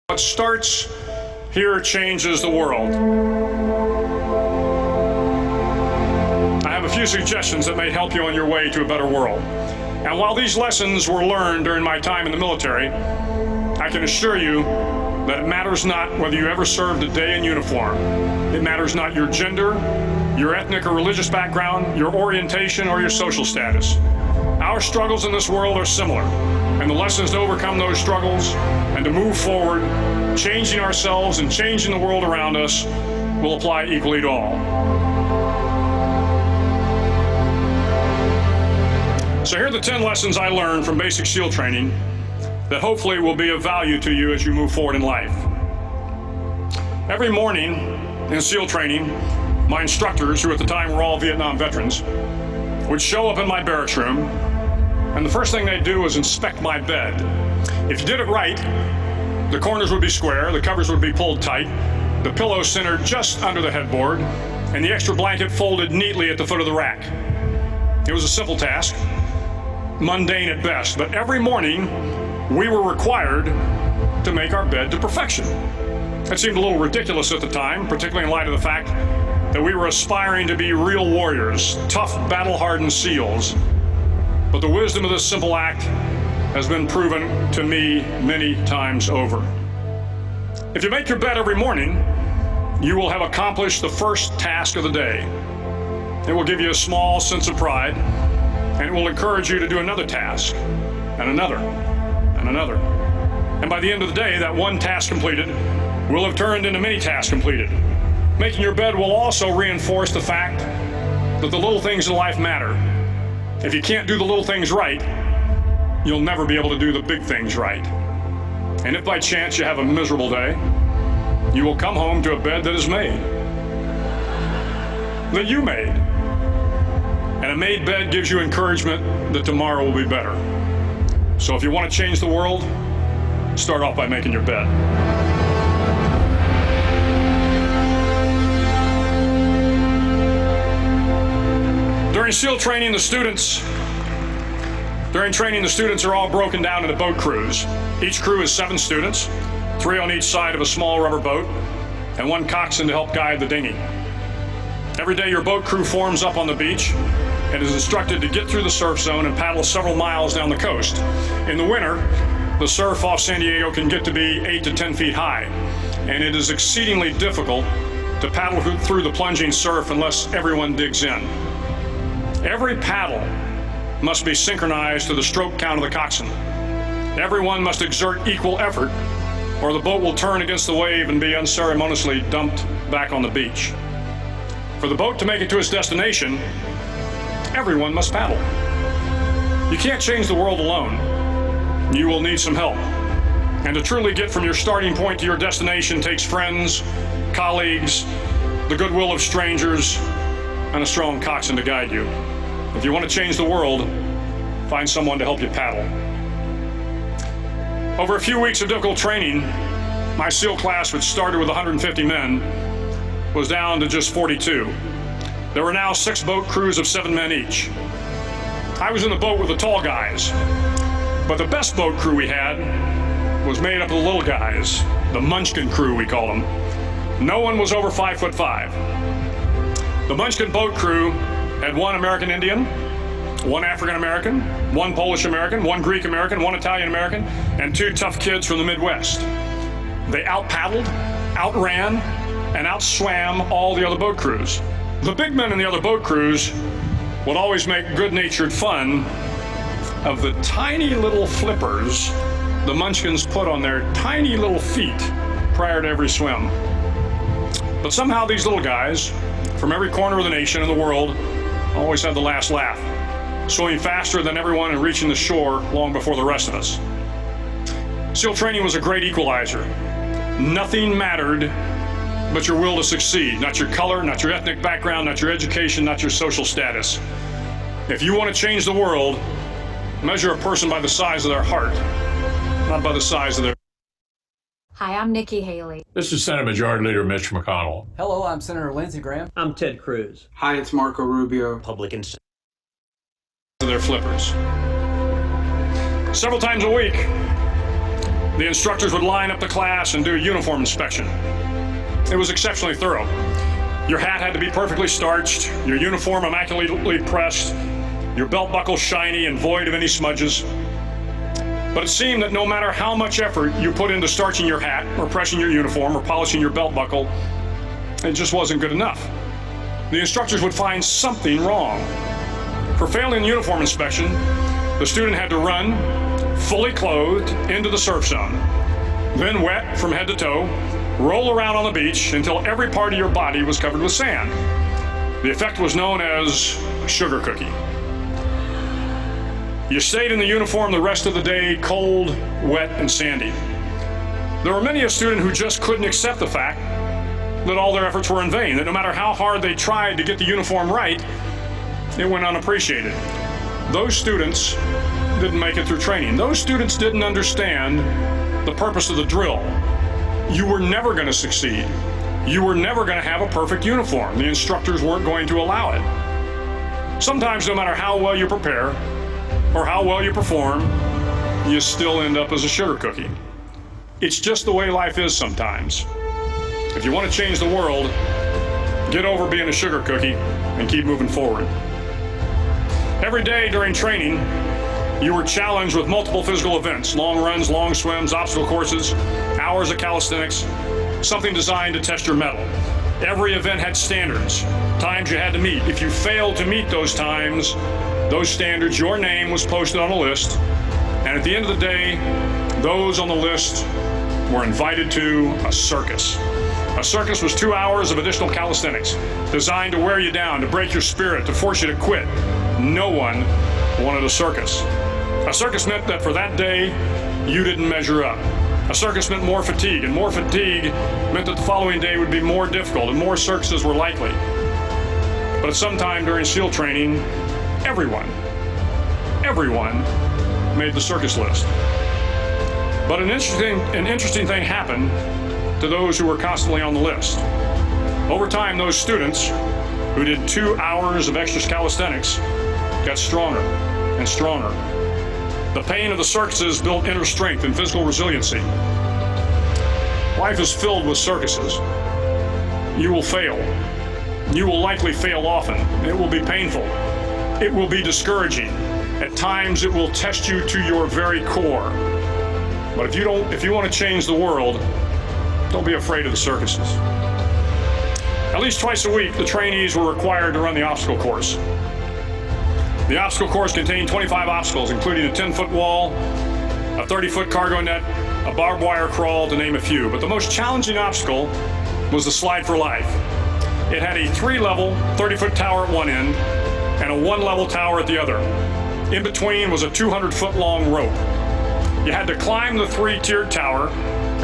What starts here changes the world. I have a few suggestions that may help you on your way to a better world. And while these lessons were learned during my time in the military, I can assure you that it matters not whether you ever served a day in uniform. It matters not your gender, your ethnic or religious background, your orientation, or your social status. Our struggles in this world are similar, and the lessons to overcome those struggles and to move forward, changing ourselves and changing the world around us, will apply equally to all. So here are the 10 lessons I learned from basic SEAL training that hopefully will be of value to you as you move forward in life. Every morning in SEAL training, my instructors, who at the time were all Vietnam veterans, would show up in my barracks room, and the first thing they'd do was inspect my bed. If you did it right, the corners would be square, the covers would be pulled tight, the pillow centered just under the headboard, and the extra blanket folded neatly at the foot of the rack. It was a simple task, mundane at best, but every morning we were required to make our bed to perfection. It seemed a little ridiculous at the time, particularly in light of the fact that we were aspiring to be real warriors, tough, battle-hardened SEALs. But the wisdom of this simple act has been proven to me many times over. If you make your bed every morning, you will have accomplished the first task of the day. It will give you a small sense of pride, and it will encourage you to do another task, and another, and another. And by the end of the day, that one task completed will have turned into many tasks completed. Making your bed will also reinforce the fact that the little things in life matter. If you can't do the little things right, you'll never be able to do the big things right. And if by chance you have a miserable day, you will come home to a bed that is made, that you made. And a made bed gives you encouragement that tomorrow will be better. So if you want to change the world, start off by making your bed. During SEAL training, the students are all broken down into boat crews. Each crew is 7 students, 3 on each side of a small rubber boat, and 1 coxswain to help guide the dinghy. Every day your boat crew forms up on the beach and is instructed to get through the surf zone and paddle several miles down the coast. In the winter, the surf off San Diego can get to be 8 to 10 feet high, and it is exceedingly difficult to paddle through the plunging surf unless everyone digs in. Every paddle must be synchronized to the stroke count of the coxswain. Everyone must exert equal effort, or the boat will turn against the wave and be unceremoniously dumped back on the beach. For the boat to make it to its destination, everyone must paddle. You can't change the world alone. You will need some help. And to truly get from your starting point to your destination takes friends, colleagues, the goodwill of strangers, and a strong coxswain to guide you. If you want to change the world, find someone to help you paddle. Over a few weeks of difficult training, my SEAL class, which started with 150 men, was down to just 42. There were now 6 boat crews of 7 men each. I was in the boat with the tall guys, but the best boat crew we had was made up of the little guys, the Munchkin crew we called them. No one was over 5'5". The Munchkin boat crew had 1 American Indian, 1 African American, 1 Polish American, 1 Greek American, 1 Italian American, and 2 tough kids from the Midwest. They out-paddled, outran, and outswam all the other boat crews. The big men in the other boat crews would always make good-natured fun of the tiny little flippers the Munchkins put on their tiny little feet prior to every swim. But somehow these little guys from every corner of the nation and the world always had the last laugh, swimming faster than everyone and reaching the shore long before the rest of us. SEAL training was a great equalizer. Nothing mattered but your will to succeed, not your color, not your ethnic background, not your education, not your social status. If you want to change the world, measure a person by the size of their heart, not by the size of their... Hi, I'm Nikki Haley. This is Senate Majority Leader Mitch McConnell. Hello, I'm Senator Lindsey Graham. I'm Ted Cruz. Hi, it's Marco Rubio. Republicans. Their flippers. Several times a week, the instructors would line up the class and do a uniform inspection. It was exceptionally thorough. Your hat had to be perfectly starched, your uniform immaculately pressed, your belt buckle shiny and void of any smudges. But it seemed that no matter how much effort you put into starching your hat or pressing your uniform or polishing your belt buckle, it just wasn't good enough. The instructors would find something wrong. For failing the uniform inspection, the student had to run, fully clothed, into the surf zone, then wet from head to toe, roll around on the beach until every part of your body was covered with sand. The effect was known as a sugar cookie. You stayed in the uniform the rest of the day, cold, wet, and sandy. There were many a student who just couldn't accept the fact that all their efforts were in vain, that no matter how hard they tried to get the uniform right, it went unappreciated. Those students didn't make it through training. Those students didn't understand the purpose of the drill. You were never going to succeed. You were never going to have a perfect uniform. The instructors weren't going to allow it. Sometimes, no matter how well you prepare or how well you perform, you still end up as a sugar cookie. It's just the way life is sometimes. If you want to change the world, get over being a sugar cookie and keep moving forward. Every day during training, you were challenged with multiple physical events: long runs, long swims, obstacle courses, hours of calisthenics, something designed to test your mettle. Every event had standards, times you had to meet. If you failed to meet those times, those standards, your name was posted on a list, and at the end of the day, those on the list were invited to a circus. A circus was 2 hours of additional calisthenics, designed to wear you down, to break your spirit, to force you to quit. No one wanted a circus. A circus meant that for that day, you didn't measure up. A circus meant more fatigue, and more fatigue meant that the following day would be more difficult, and more circuses were likely. But at some time during SEAL training, everyone made the circus list. But an interesting thing happened to those who were constantly on the list. Over time, those students who did 2 hours of extra calisthenics got stronger and stronger. The pain of the circuses built inner strength and physical resiliency. Life is filled with circuses. You will fail. You will likely fail often. It will be painful. It will be discouraging. At times, it will test you to your very core. But if you want to change the world, don't be afraid of the circuses. At least twice a week, the trainees were required to run the obstacle course. The obstacle course contained 25 obstacles, including a 10-foot wall, a 30-foot cargo net, a barbed wire crawl, to name a few. But the most challenging obstacle was the slide for life. It had a 3-level, 30-foot tower at one end and a 1-level tower at the other. In between was a 200-foot long rope. You had to climb the 3-tiered tower,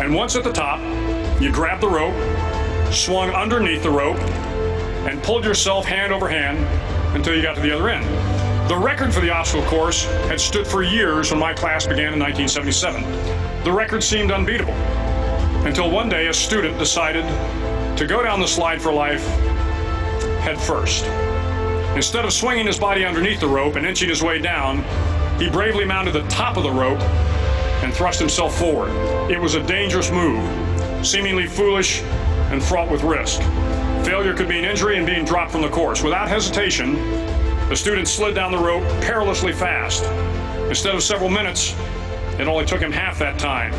and once at the top, you grabbed the rope, swung underneath the rope, and pulled yourself hand over hand until you got to the other end. The record for the obstacle course had stood for years when my class began in 1977. The record seemed unbeatable, until one day a student decided to go down the slide for life head first. Instead of swinging his body underneath the rope and inching his way down, he bravely mounted the top of the rope and thrust himself forward. It was a dangerous move, seemingly foolish and fraught with risk. Failure could mean injury and being dropped from the course. Without hesitation, the student slid down the rope perilously fast. Instead of several minutes, it only took him half that time.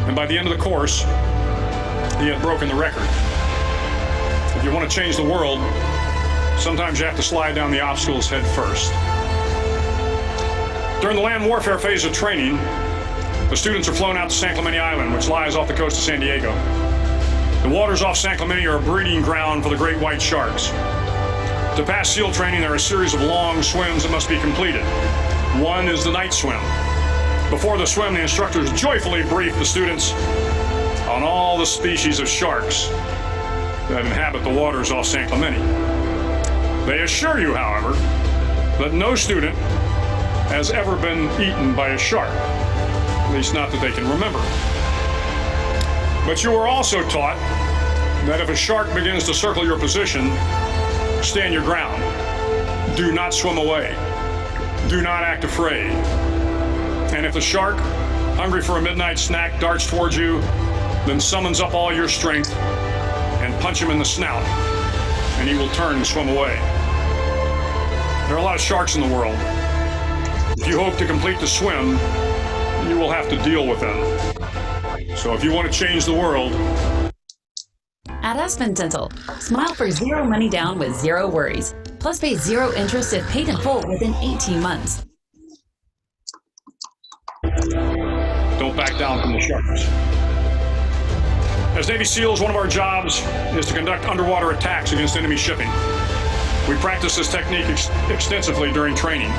And by the end of the course, he had broken the record. If you want to change the world, sometimes you have to slide down the obstacles head first. During the land warfare phase of training, the students are flown out to San Clemente Island, which lies off the coast of San Diego. The waters off San Clemente are a breeding ground for the great white sharks. To pass SEAL training, there are a series of long swims that must be completed. One is the night swim. Before the swim, the instructors joyfully brief the students on all the species of sharks that inhabit the waters off San Clemente. They assure you, however, that no student has ever been eaten by a shark, at least not that they can remember. But you are also taught that if a shark begins to circle your position, stand your ground. Do not swim away. Do not act afraid. And if the shark hungry for a midnight snack, darts towards you, then summons up all your strength and punch him in the snout, and he will turn and swim away. There are a lot of sharks in the world. If you hope to complete the swim, you will have to deal with them. So if you want to change the world, At Aspen Dental, smile for zero money down with zero worries. Plus pay zero interest if paid in full within 18 months. don't back down from the sharks. As Navy SEALs, one of our jobs is to conduct underwater attacks against enemy shipping. We practice this technique extensively during training.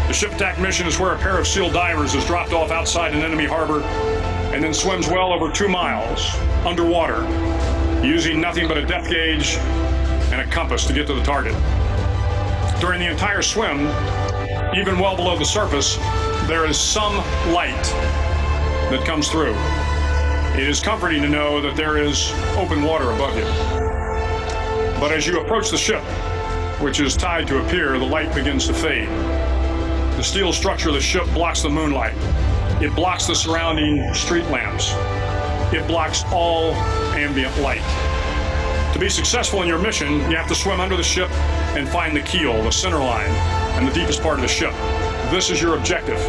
The ship attack mission is where a pair of SEAL divers is dropped off outside an enemy harbor and then swims well over 2 miles underwater, using nothing but a depth gauge and a compass to get to the target. During the entire swim, even well below the surface, there is some light that comes through. It is comforting to know that there is open water above you. But as you approach the ship, which is tied to a pier, the light begins to fade. The steel structure of the ship blocks the moonlight. It blocks the surrounding street lamps. It blocks all ambient light. To be successful in your mission, you have to swim under the ship and find the keel, the center line, and the deepest part of the ship. This is your objective.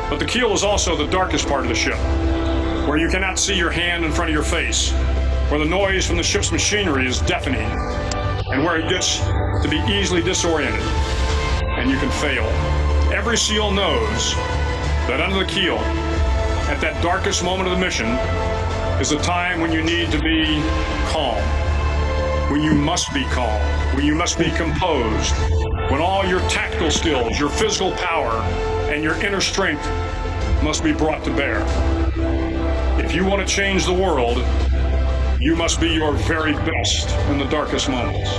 But the keel is also the darkest part of the ship, where you cannot see your hand in front of your face, where the noise from the ship's machinery is deafening, and where it gets to be easily disoriented, and you can fail. Every SEAL knows that under the keel, at that darkest moment of the mission, is a time when you need to be calm, when you must be calm, when you must be composed, when all your tactical skills, your physical power, and your inner strength must be brought to bear. If you want to change the world, you must be your very best in the darkest moments.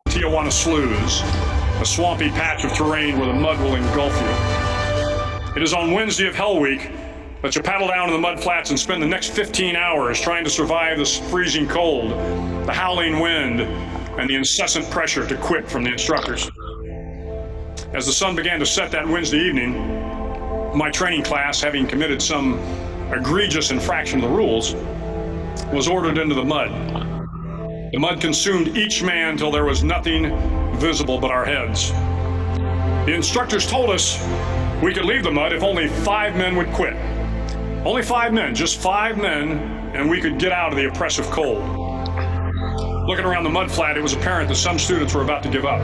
Tijuana Sloughs, a swampy patch of terrain where the mud will engulf you. It is on Wednesday of Hell Week that you paddle down to the mud flats and spend the next 15 hours trying to survive this freezing cold, the howling wind, and the incessant pressure to quit from the instructors. As the sun began to set that Wednesday evening, my training class, having committed some egregious infraction of the rules, was ordered into the mud. The mud consumed each man till there was nothing visible but our heads. The instructors told us we could leave the mud if only 5 men would quit. Only 5 men, just 5 men, and we could get out of the oppressive cold. Looking around the mud flat, it was apparent that some students were about to give up.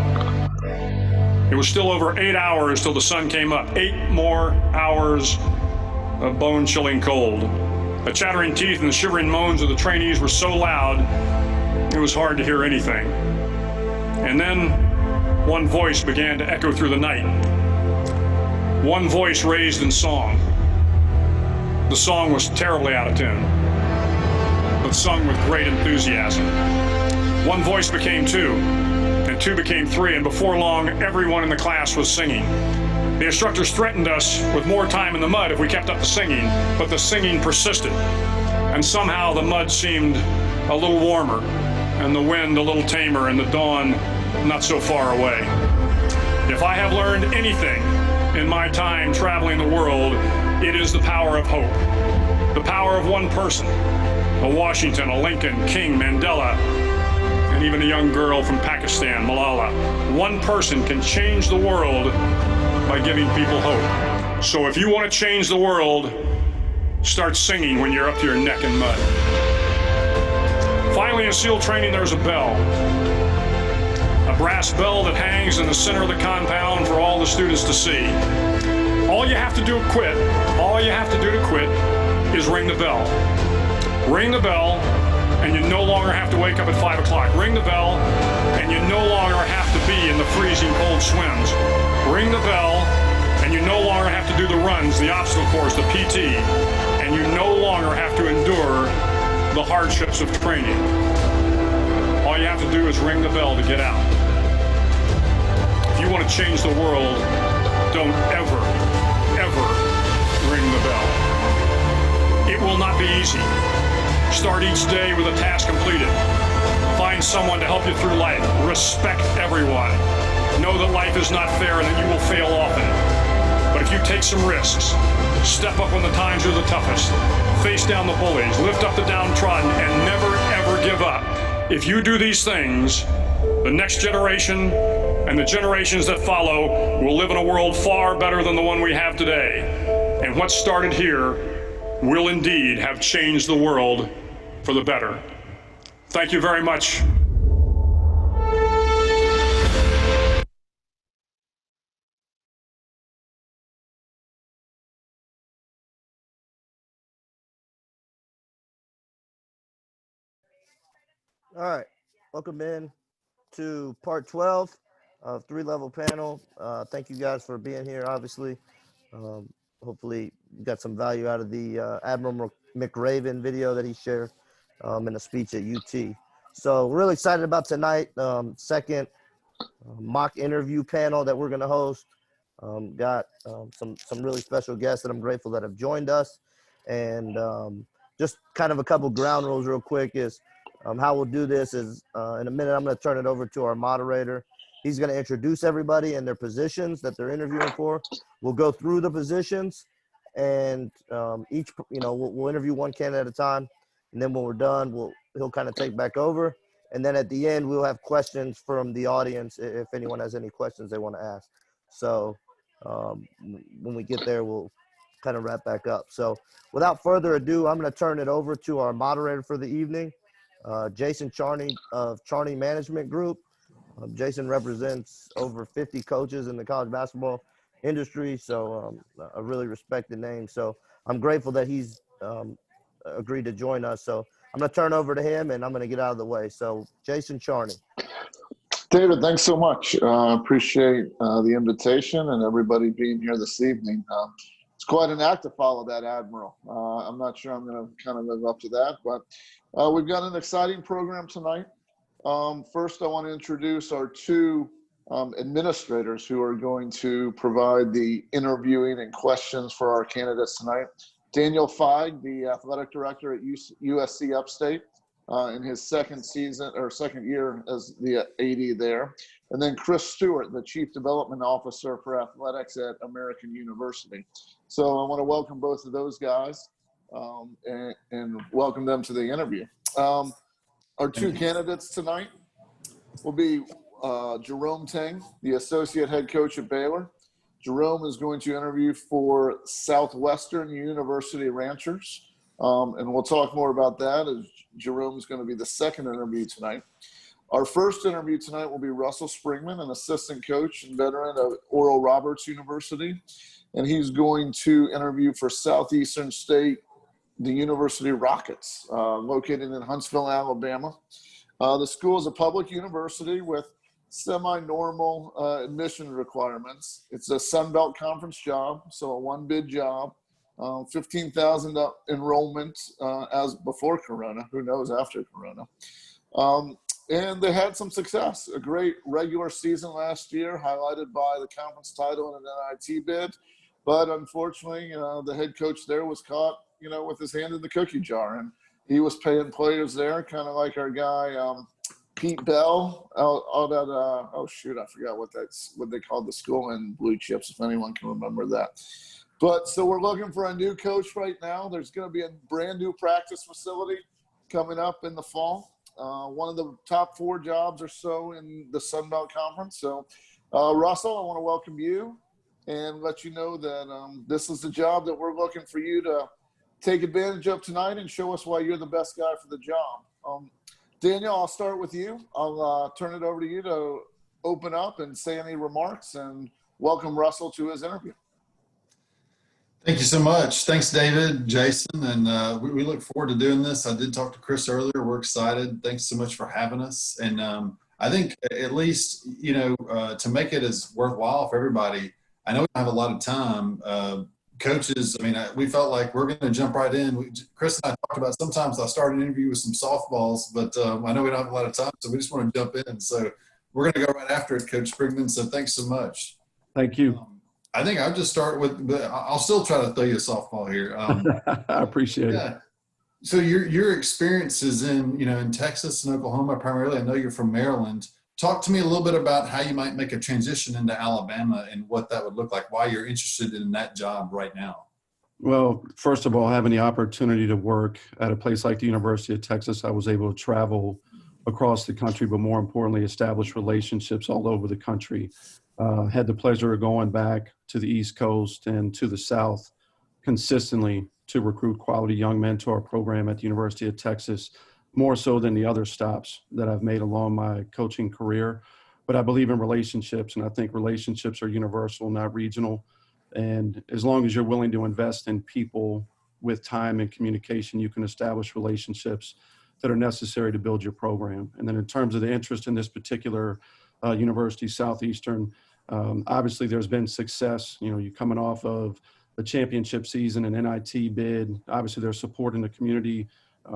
It was still over 8 hours till the sun came up. 8 more hours of bone-chilling cold. The chattering teeth and the shivering moans of the trainees were so loud, it was hard to hear anything. And then one voice began to echo through the night. One voice raised in song. The song was terribly out of tune, but sung with great enthusiasm. One voice became 2, and 2 became 3, and before long, everyone in the class was singing. The instructors threatened us with more time in the mud if we kept up the singing, but the singing persisted, and somehow the mud seemed a little warmer, and the wind a little tamer, and the dawn not so far away. If I have learned anything in my time traveling the world, it is the power of hope. The power of one person, a Washington, a Lincoln, King, Mandela, and even a young girl from Pakistan, Malala. One person can change the world by giving people hope. So if you want to change the world, start singing when you're up to your neck in mud. Finally, in SEAL training, there's a bell. A brass bell that hangs in the center of the compound for all the students to see. All you have to do to quit, is ring the bell. Ring the bell, and you no longer have to wake up at 5 o'clock. Ring the bell, and you no longer have to be in the freezing cold swims. Ring the bell, and you no longer have to do the runs, the obstacle course, the PT, and you no longer have to endure the hardships of training. All you have to do is ring the bell to get out. If you want to change the world, don't ever, ever ring the bell. It will not be easy. Start each day with a task completed. Find someone to help you through life. Respect everyone. Know that life is not fair and that you will fail often. But if you take some risks, step up when the times are the toughest, face down the bullies, lift up the downtrodden, and never, ever give up. If you do these things, the next generation and the generations that follow will live in a world far better than the one we have today. And what started here will indeed have changed the world for the better. Thank you very much. All right, welcome in to part 12 of three-level panel. Thank you guys for being here, obviously. Hopefully you got some value out of the Admiral McRaven video that he shared in a speech at UT. So we're really excited about tonight, second mock interview panel that we're gonna host. Got some really special guests that I'm grateful that have joined us. And just kind of a couple ground rules real quick is how we'll do this is in a minute, I'm going to turn it over to our moderator. He's going to introduce everybody and their positions that they're interviewing for. We'll go through the positions and we'll interview one candidate at a time. And then when we're done, he'll kind of take back over. And then at the end, we'll have questions from the audience if anyone has any questions they want to ask. So when we get there, we'll kind of wrap back up. So without further ado, I'm going to turn it over to our moderator for the evening, Jason Charney of Charney Management Group. Jason represents over 50 coaches in the college basketball industry, so a really respected name. So I'm grateful that he's agreed to join us. So I'm going to turn over to him, and I'm going to get out of the way. So Jason Charney. David, thanks so much. Appreciate the invitation and everybody being here this evening. It's quite an act to follow that Admiral. I'm not sure I'm going to kind of live up to that, but we've got an exciting program tonight. First, I want to introduce our two administrators who are going to provide the interviewing and questions for our candidates tonight. Daniel Feig, the athletic director at USC Upstate, in his second year as the AD there. And then Chris Stewart, the Chief Development Officer for Athletics at American University. So I want to welcome both of those guys and welcome them to the interview. Our two candidates tonight will be Jerome Tang, the Associate Head Coach at Baylor. Jerome is going to interview for Southwestern University Ranchers. And we'll talk more about that as Jerome is going to be the second interview tonight. Our first interview tonight will be Russ Springmann, an assistant coach and veteran of Oral Roberts University. And he's going to interview for Southeastern State, the University Rockets, located in Huntsville, Alabama. The school is a public university with semi-normal admission requirements. It's a Sun Belt Conference job, so a one-bid job. 15,000 enrollment as before Corona. Who knows after Corona? And they had some success. A great regular season last year, highlighted by the conference title and an NIT bid. But unfortunately, the head coach there was caught, with his hand in the cookie jar, and he was paying players there, kind of like our guy Pete Bell out at I forgot what they called the school in Blue Chips, if anyone can remember that. But so we're looking for a new coach right now. There's going to be a brand new practice facility coming up in the fall. One of the top 4 jobs or so in the Sun Belt Conference. So, Russell, I want to welcome you and let you know that this is the job that we're looking for you to take advantage of tonight and show us why you're the best guy for the job. Daniel, I'll start with you. I'll turn it over to you to open up and say any remarks and welcome Russell to his interview. Thank you so much. Thanks, David, Jason, and we look forward to doing this. I did talk to Chris earlier. We're excited. Thanks so much for having us. And I think at least, to make it as worthwhile for everybody, I know we don't have a lot of time. Coaches, we felt like we're going to jump right in. Chris and I talked about sometimes I'll start an interview with some softballs, but I know we don't have a lot of time, so we just want to jump in. So we're going to go right after it, Coach Springmann. So thanks so much. Thank you. I think I'll just start with, but I'll still try to throw you a softball here. I appreciate it. Yeah. So your experiences in Texas and Oklahoma primarily. I know you're from Maryland. Talk to me a little bit about how you might make a transition into Alabama and what that would look like. Why you're interested in that job right now. Well, first of all, having the opportunity to work at a place like the University of Texas, I was able to travel across the country, but more importantly, establish relationships all over the country. Had the pleasure of going back to the East Coast and to the South consistently to recruit quality young men to our program at the University of Texas, more so than the other stops that I've made along my coaching career. But I believe in relationships, and I think relationships are universal, not regional. And as long as you're willing to invest in people with time and communication, you can establish relationships that are necessary to build your program. And then in terms of the interest in this particular university, Southeastern, obviously there's been success. You're coming off of a championship season, an NIT bid. Obviously there's support in the community.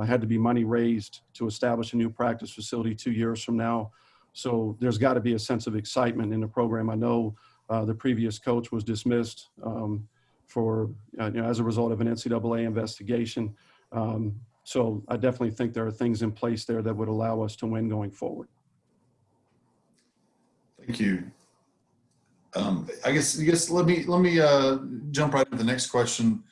Had to be money raised to establish a new practice facility 2 years from now. So there's got to be a sense of excitement in the program. I know the previous coach was dismissed for as a result of an NCAA investigation. So I definitely think there are things in place there that would allow us to win going forward. Thank you. I guess let me jump right into the next question.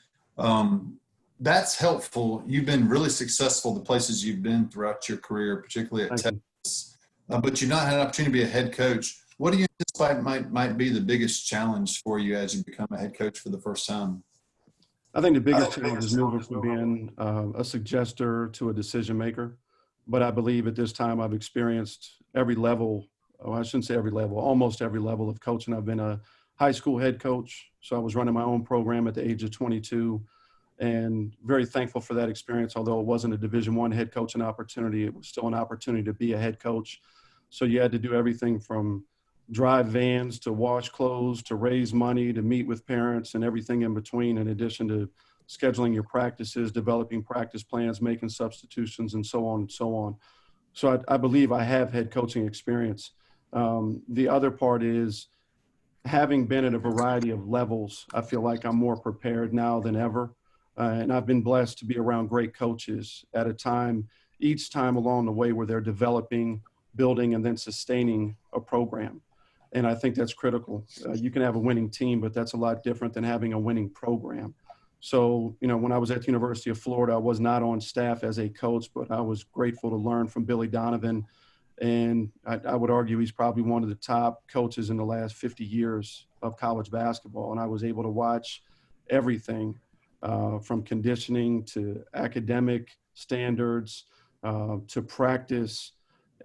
That's helpful. You've been really successful the places you've been throughout your career, particularly at Texas, but you've not had an opportunity to be a head coach. What do you anticipate might be the biggest challenge for you as you become a head coach for the first time? I think the biggest challenge is moving from being a suggester to a decision maker. But I believe at this time I've experienced every level. I shouldn't say every level, almost every level of coaching. I've been a high school head coach. So I was running my own program at the age of 22 and very thankful for that experience. Although it wasn't a Division I head coaching opportunity, it was still an opportunity to be a head coach. So you had to do everything from drive vans to wash clothes to raise money to meet with parents and everything in between, in addition to scheduling your practices, developing practice plans, making substitutions, and so on and so on. So I believe I have head coaching experience. The other part is having been at a variety of levels, I feel like I'm more prepared now than ever. And I've been blessed to be around great coaches at a time, each time along the way where they're developing, building, and then sustaining a program. And I think that's critical. You can have a winning team, but that's a lot different than having a winning program. So, when I was at the University of Florida, I was not on staff as a coach, but I was grateful to learn from Billy Donovan. And I would argue he's probably one of the top coaches in the last 50 years of college basketball. And I was able to watch everything from conditioning to academic standards to practice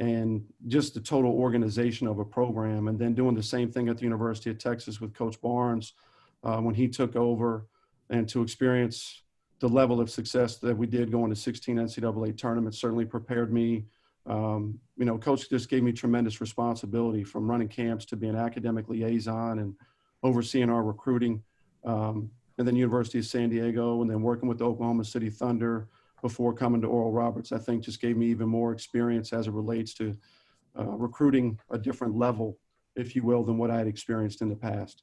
and just the total organization of a program. And then doing the same thing at the University of Texas with Coach Barnes when he took over, and to experience the level of success that we did going to 16 NCAA tournaments certainly prepared me. Coach just gave me tremendous responsibility, from running camps to being academic liaison and overseeing our recruiting. And then University of San Diego, and then working with the Oklahoma City Thunder before coming to Oral Roberts, I think just gave me even more experience as it relates to recruiting a different level, if you will, than what I had experienced in the past.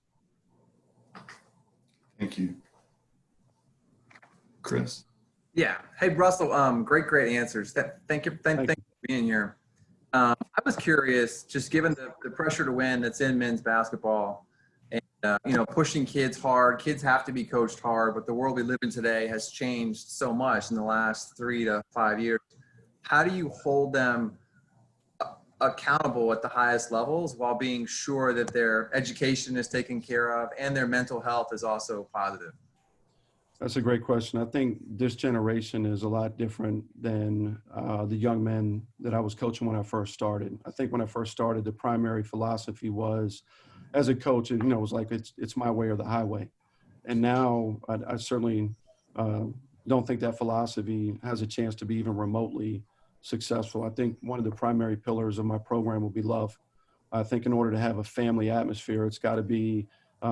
Thank you. Chris? Yeah. Hey, Russell, great answers. Thank you for being here. I was curious, just given the pressure to win that's in men's basketball, and pushing kids hard. Kids have to be coached hard, but the world we live in today has changed so much in the last 3 to 5 years. How do you hold them accountable at the highest levels while being sure that their education is taken care of and their mental health is also positive? That's a great question. I think this generation is a lot different than the young men that I was coaching when I first started. I think when I first started, the primary philosophy was, as a coach, it was like it's my way or the highway. And now I certainly don't think that philosophy has a chance to be even remotely successful. I think one of the primary pillars of my program will be love. I think in order to have a family atmosphere, it's got to be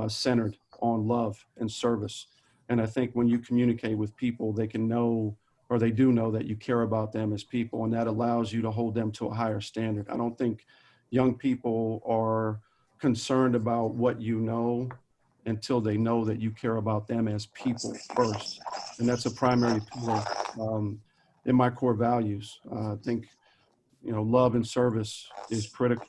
centered on love and service. And I think when you communicate with people, they can know, or they do know, that you care about them as people, and that allows you to hold them to a higher standard. I don't think young people are concerned about what you know until they know that you care about them as people first. And that's a primary pillar in my core values. I think, love and service is critical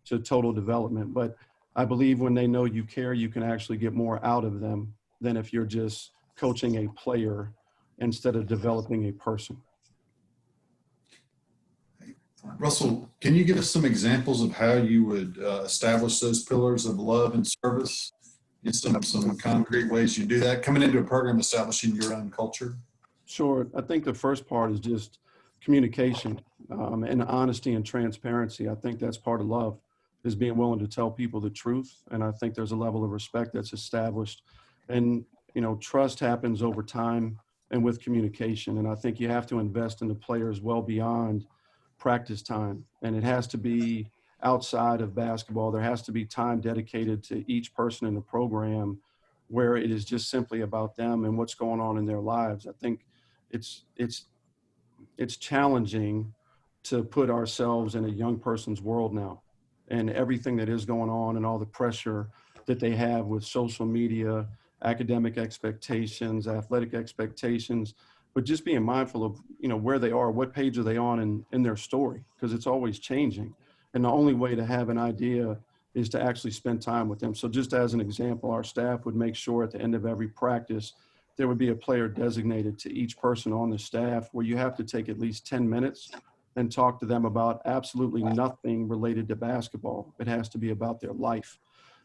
to total development. But I believe when they know you care, you can actually get more out of them than if you're just coaching a player instead of developing a person. Russell, can you give us some examples of how you would establish those pillars of love and service in some concrete ways you do that, coming into a program, establishing your own culture? Sure. I think the first part is just communication and honesty and transparency. I think that's part of love, is being willing to tell people the truth. And I think there's a level of respect that's established. And, trust happens over time and with communication. And I think you have to invest in the players well beyond practice time. And it has to be outside of basketball. There has to be time dedicated to each person in the program where it is just simply about them and what's going on in their lives. I think it's challenging to put ourselves in a young person's world now, and everything that is going on and all the pressure that they have with social media, academic expectations, athletic expectations, but just being mindful of, where they are, what page are they on in their story, because it's always changing. And the only way to have an idea is to actually spend time with them. So just as an example, our staff would make sure at the end of every practice, there would be a player designated to each person on the staff where you have to take at least 10 minutes and talk to them about absolutely nothing related to basketball. It has to be about their life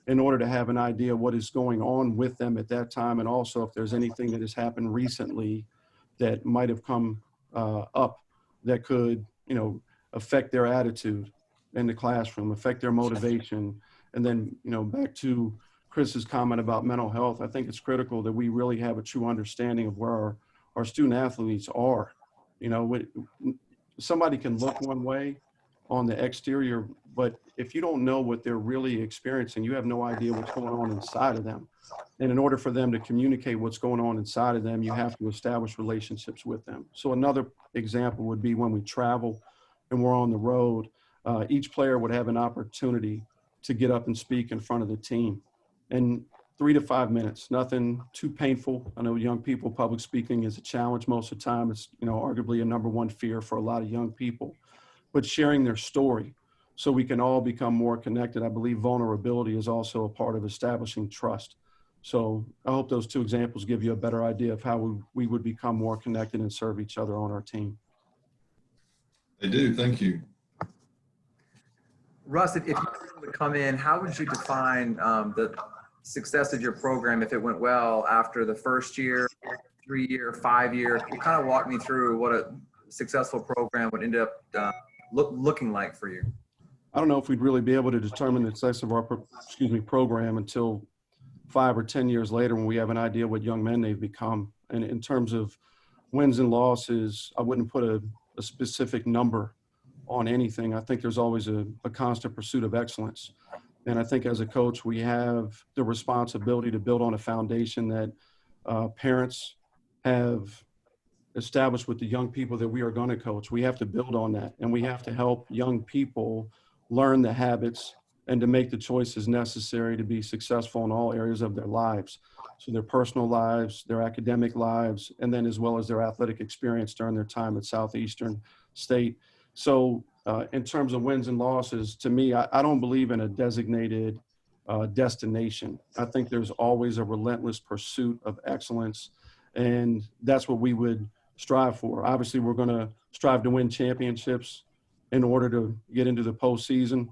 in order to have an idea what is going on with them at that time. And also if there's anything that has happened recently that might have come up that could, affect their attitude in the classroom, affect their motivation. And then, back to Chris's comment about mental health, I think it's critical that we really have a true understanding of where our student athletes are. Somebody can look one way on the exterior, but if you don't know what they're really experiencing, you have no idea what's going on inside of them. And in order for them to communicate what's going on inside of them, you have to establish relationships with them. So another example would be when we travel and we're on the road, each player would have an opportunity to get up and speak in front of the team. And 3 to 5 minutes, nothing too painful. I know young people, public speaking is a challenge most of the time. It's, arguably a number one fear for a lot of young people. But sharing their story so we can all become more connected. I believe vulnerability is also a part of establishing trust. So I hope those two examples give you a better idea of how we would become more connected and serve each other on our team. They do. Thank you. Russ, if you were able to come in, how would you define the success of your program if it went well after the first year, 3 year, 5 year? You kind of walk me through what a successful program would end up looking like for you. I don't know if we'd really be able to determine the success of our program until 5 or 10 years later when we have an idea what young men they've become. And in terms of wins and losses, I wouldn't put a specific number on anything. I think there's always a constant pursuit of excellence. And I think as a coach, we have the responsibility to build on a foundation that parents have established with the young people that we are going to coach. We have to build on that, and we have to help young people learn the habits and to make the choices necessary to be successful in all areas of their lives. So their personal lives, their academic lives, and then as well as their athletic experience during their time at Southeastern State. So in terms of wins and losses, to me, I don't believe in a designated destination. I think there's always a relentless pursuit of excellence, and that's what we would strive for. Obviously, we're going to strive to win championships in order to get into the postseason.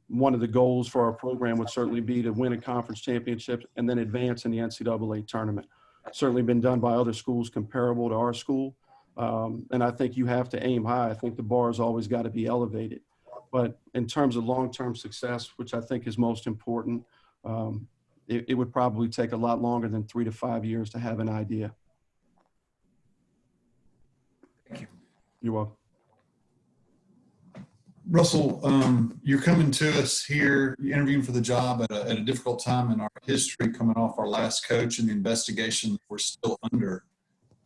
One of the goals for our program would certainly be to win a conference championship and then advance in the NCAA tournament. Certainly been done by other schools comparable to our school. And I think you have to aim high. I think the bar has always got to be elevated. But in terms of long-term success, which I think is most important, it would probably take a lot longer than 3 to 5 years to have an idea. Thank you. You're welcome. Russell, you're coming to us here, you're interviewing for the job at a difficult time in our history, coming off our last coach and the investigation that we're still under.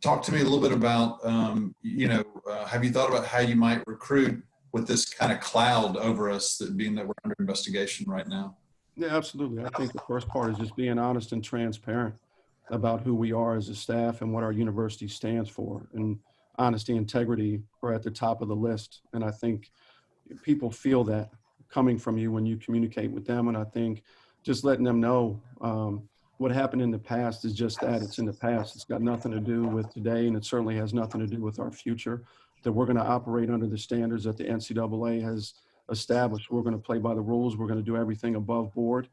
Talk to me a little bit about, have you thought about how you might recruit with this kind of cloud over us, that being that we're under investigation right now? Yeah, absolutely. I think the first part is just being honest and transparent about who we are as a staff and what our university stands for. And honesty, integrity are at the top of the list. And I think people feel that coming from you when you communicate with them. And I think just letting them know what happened in the past is just that. It's in the past. It's got nothing to do with today, and it certainly has nothing to do with our future. That we're going to operate under the standards that the NCAA has established. We're going to play by the rules. We're going to do everything above board,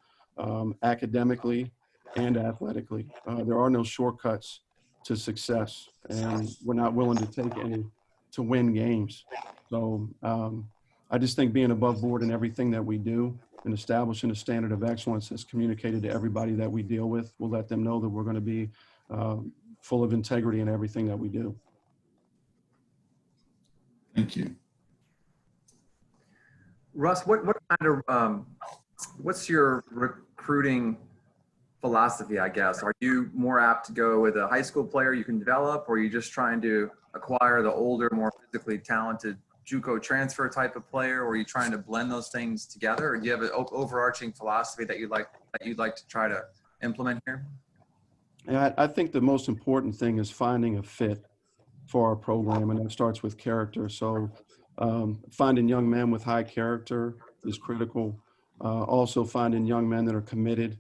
academically and athletically. There are no shortcuts to success, and we're not willing to take any to win games. So I just think being above board in everything that we do and establishing a standard of excellence that's communicated to everybody that we deal with will let them know that we're going to be full of integrity in everything that we do. Thank you. Russ, what kind of what's your recruiting philosophy, I guess? Are you more apt to go with a high school player you can develop, or are you just trying to acquire the older, more physically talented JUCO transfer type of player, or are you trying to blend those things together, or do you have an overarching philosophy that you'd like to try to implement here? And I think the most important thing is finding a fit for our program, and that starts with character. So finding young men with high character is critical. Also finding young men that are committed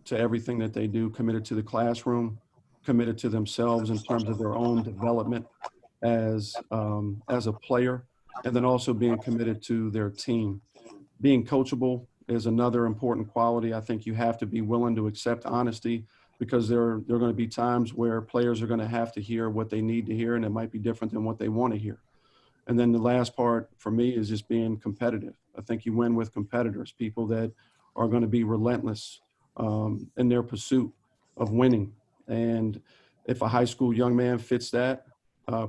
to everything that they do, committed to the classroom, committed to themselves in terms of their own development as a player, and then also being committed to their team. Being coachable is another important quality. I think you have to be willing to accept honesty, because there are going to be times where players are going to have to hear what they need to hear, and it might be different than what they want to hear. And then the last part for me is just being competitive. I think you win with competitors, people that are going to be relentless in their pursuit of winning. And if a high school young man fits that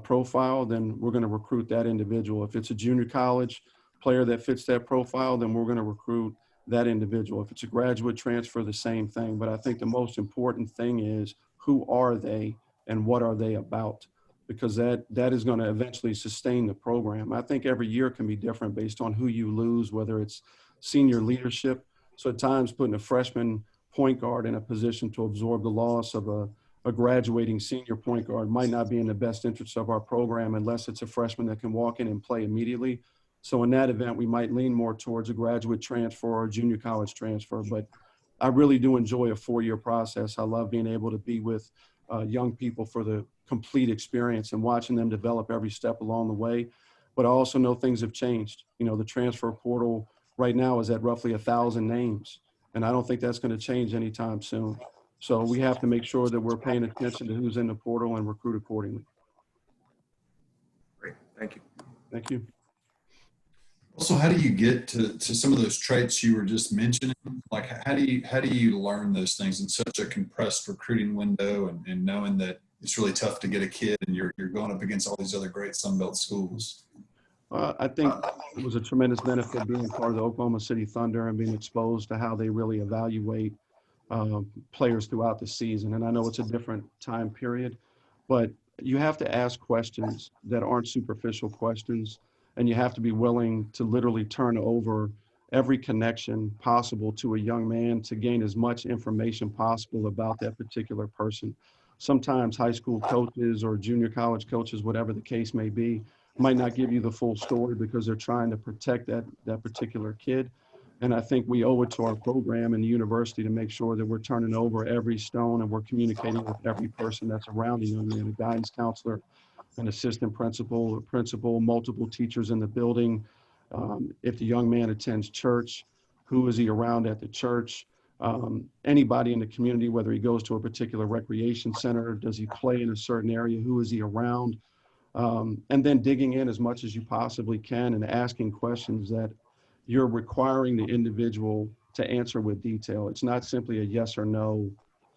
profile, then we're going to recruit that individual. If it's a junior college player that fits that profile, then we're going to recruit that individual. If it's a graduate transfer, the same thing. But I think the most important thing is, who are they and what are they about? Because that is going to eventually sustain the program. I think every year can be different based on who you lose, whether it's senior leadership. So at times putting a freshman point guard in a position to absorb the loss of a graduating senior point guard might not be in the best interest of our program, unless it's a freshman that can walk in and play immediately. So in that event, we might lean more towards a graduate transfer or a junior college transfer. But I really do enjoy a 4-year process. I love being able to be with young people for the complete experience and watching them develop every step along the way. But I also know things have changed. You know, the transfer portal right now is at roughly 1,000 names, and I don't think that's going to change anytime soon. So we have to make sure that we're paying attention to who's in the portal and recruit accordingly. Great, thank you. Thank you. Also, how do you get to some of those traits you were just mentioning? Like, how do you learn those things in such a compressed recruiting window, and knowing that it's really tough to get a kid and you're going up against all these other great Sunbelt schools? I think it was a tremendous benefit being part of the Oklahoma City Thunder and being exposed to how they really evaluate players throughout the season. And I know it's a different time period, but you have to ask questions that aren't superficial questions. And you have to be willing to literally turn over every connection possible to a young man to gain as much information possible about that particular person. Sometimes high school coaches or junior college coaches, whatever the case may be, might not give you the full story because they're trying to protect that particular kid. And I think we owe it to our program and the university to make sure that we're turning over every stone and we're communicating with every person that's around the young man, a guidance counselor, an assistant principal, a principal, multiple teachers in the building. If the young man attends church, who is he around at the church? Anybody in the community, whether he goes to a particular recreation center, does he play in a certain area, who is he around? And then digging in as much as you possibly can and asking questions that you're requiring the individual to answer with detail. It's not simply a yes or no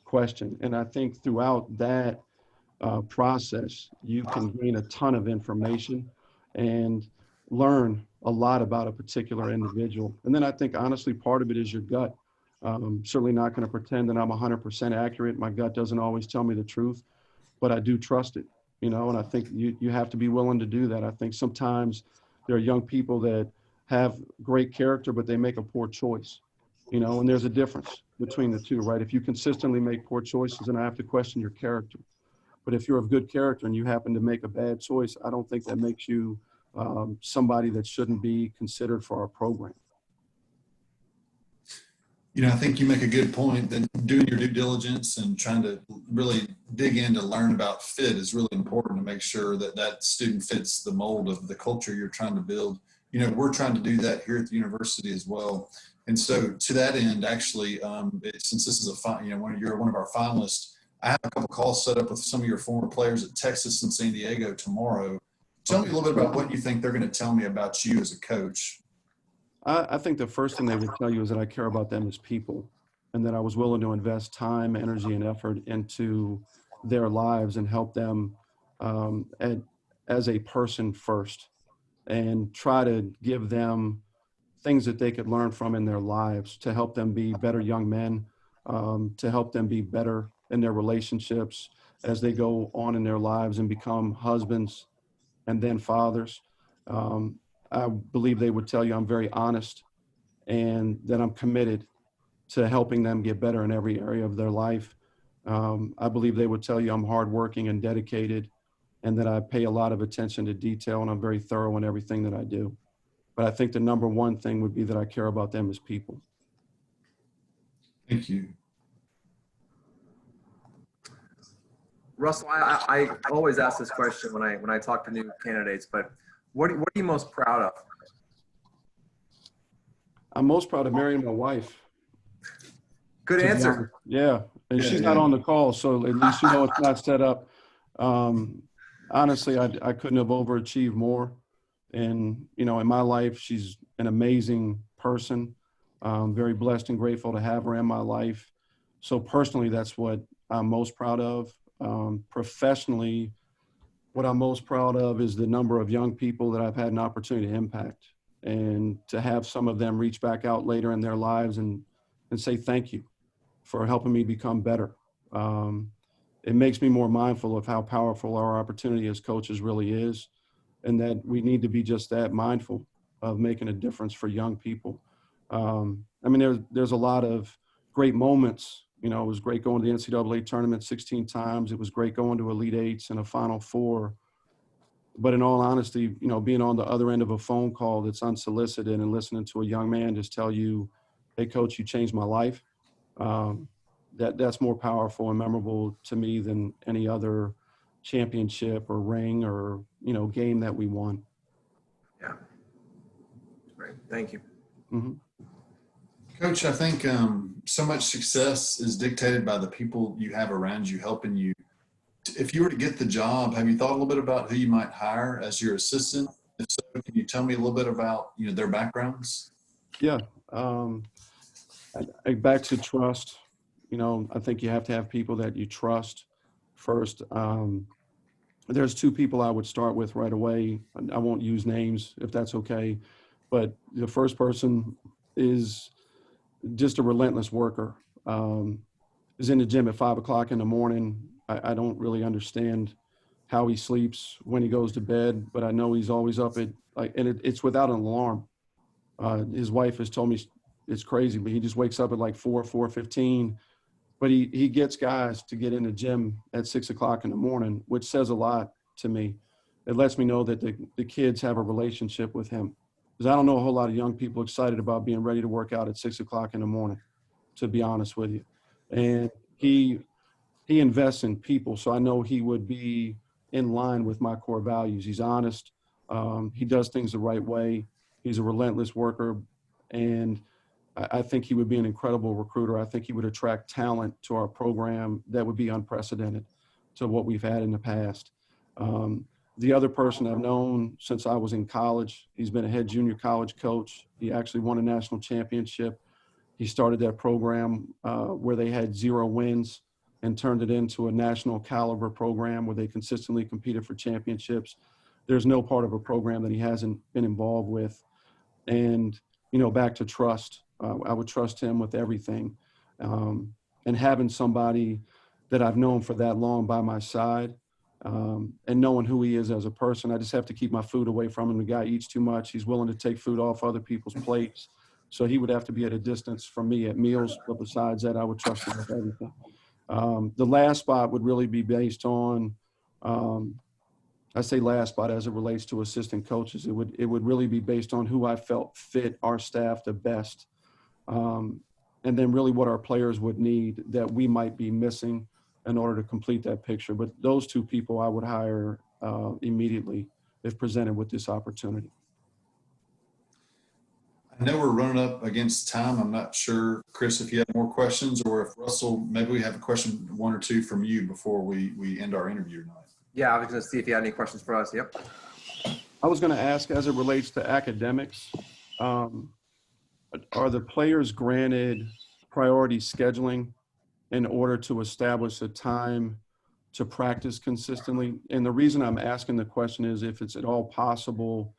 question. And I think throughout that process, you can gain a ton of information and learn a lot about a particular individual. And then I think, honestly, part of it is your gut. I'm certainly not going to pretend that I'm 100% accurate. My gut doesn't always tell me the truth, but I do trust it, you know, and I think you have to be willing to do that. I think sometimes there are young people that have great character, but they make a poor choice. and there's a difference between the two, right? If you consistently make poor choices, then I have to question your character. But if you're of good character and you happen to make a bad choice, I don't think that makes you somebody that shouldn't be considered for our program. I think you make a good point that doing your due diligence and trying to really dig in to learn about fit is really important to make sure that that student fits the mold of the culture you're trying to build. We're trying to do that here at the university as well. And so to that end, actually, since this is you're one of our finalists, I have a couple calls set up with some of your former players at Texas and San Diego tomorrow. Tell me a little bit about what you think they're going to tell me about you as a coach. I think the first thing they would tell you is that I care about them as people, and that I was willing to invest time, energy, and effort into their lives and help them as a person first, and try to give them things that they could learn from in their lives to help them be better young men, to help them be better in their relationships as they go on in their lives and become husbands and then fathers. I believe they would tell you I'm very honest and that I'm committed to helping them get better in every area of their life. I believe they would tell you I'm hardworking and dedicated, and that I pay a lot of attention to detail, and I'm very thorough in everything that I do. But I think the number one thing would be that I care about them as people. Thank you. Russell, I always ask this question when I talk to new candidates, but what are you most proud of? I'm most proud of marrying my wife. Good answer. Yeah, and she's not on the call, so at least it's not set up. Honestly, I couldn't have overachieved more. And, in my life, she's an amazing person. Very blessed and grateful to have her in my life. So personally, that's what I'm most proud of. Professionally, what I'm most proud of is the number of young people that I've had an opportunity to impact, and to have some of them reach back out later in their lives and say thank you for helping me become better. It makes me more mindful of how powerful our opportunity as coaches really is, and that we need to be just that mindful of making a difference for young people. There's a lot of great moments. It was great going to the NCAA tournament 16 times. It was great going to Elite Eights and a Final Four. But in all honesty, being on the other end of a phone call that's unsolicited and listening to a young man just tell you, hey, coach, you changed my life. That's more powerful and memorable to me than any other championship or ring or, game that we won. Yeah. Great. Thank you. Mm-hmm. Coach, I think so much success is dictated by the people you have around you helping you. If you were to get the job, have you thought a little bit about who you might hire as your assistant? If so, can you tell me a little bit about their backgrounds? Yeah. Back to trust. I think you have to have people that you trust first. There's two people I would start with right away. I won't use names if that's okay, but the first person is just a relentless worker. Is in the gym at 5 o'clock in the morning. I don't really understand how he sleeps, when he goes to bed, but I know he's always up and it's without an alarm. His wife has told me it's crazy, but he just wakes up at like 4:15. But he gets guys to get in the gym at 6 o'clock in the morning, which says a lot to me. It lets me know that the kids have a relationship with him. Because I don't know a whole lot of young people excited about being ready to work out at 6 o'clock in the morning, to be honest with you. And he invests in people, so I know he would be in line with my core values. He's honest. He does things the right way. He's a relentless worker, and I think he would be an incredible recruiter. I think he would attract talent to our program that would be unprecedented to what we've had in the past. The other person I've known since I was in college, he's been a head junior college coach. He actually won a national championship. He started that program where they had 0 wins and turned it into a national caliber program where they consistently competed for championships. There's no part of a program that he hasn't been involved with. And, back to trust. I would trust him with everything. And having somebody that I've known for that long by my side, and knowing who he is as a person, I just have to keep my food away from him. The guy eats too much. He's willing to take food off other people's plates. So he would have to be at a distance from me at meals, but besides that, I would trust him with everything. The last spot would really be based on, I say last spot as it relates to assistant coaches. It would really be based on who I felt fit our staff the best. And then really what our players would need that we might be missing in order to complete that picture. But those two people I would hire immediately if presented with this opportunity. I know we're running up against time. I'm not sure, Chris, if you have more questions, or if Russell, maybe we have a question, one or two from you before we end our interview tonight. Yeah, I was going to see if you had any questions for us. Yep. I was going to ask, as it relates to academics, are the players granted priority scheduling in order to establish a time to practice consistently? And the reason I'm asking the question is if it's at all possible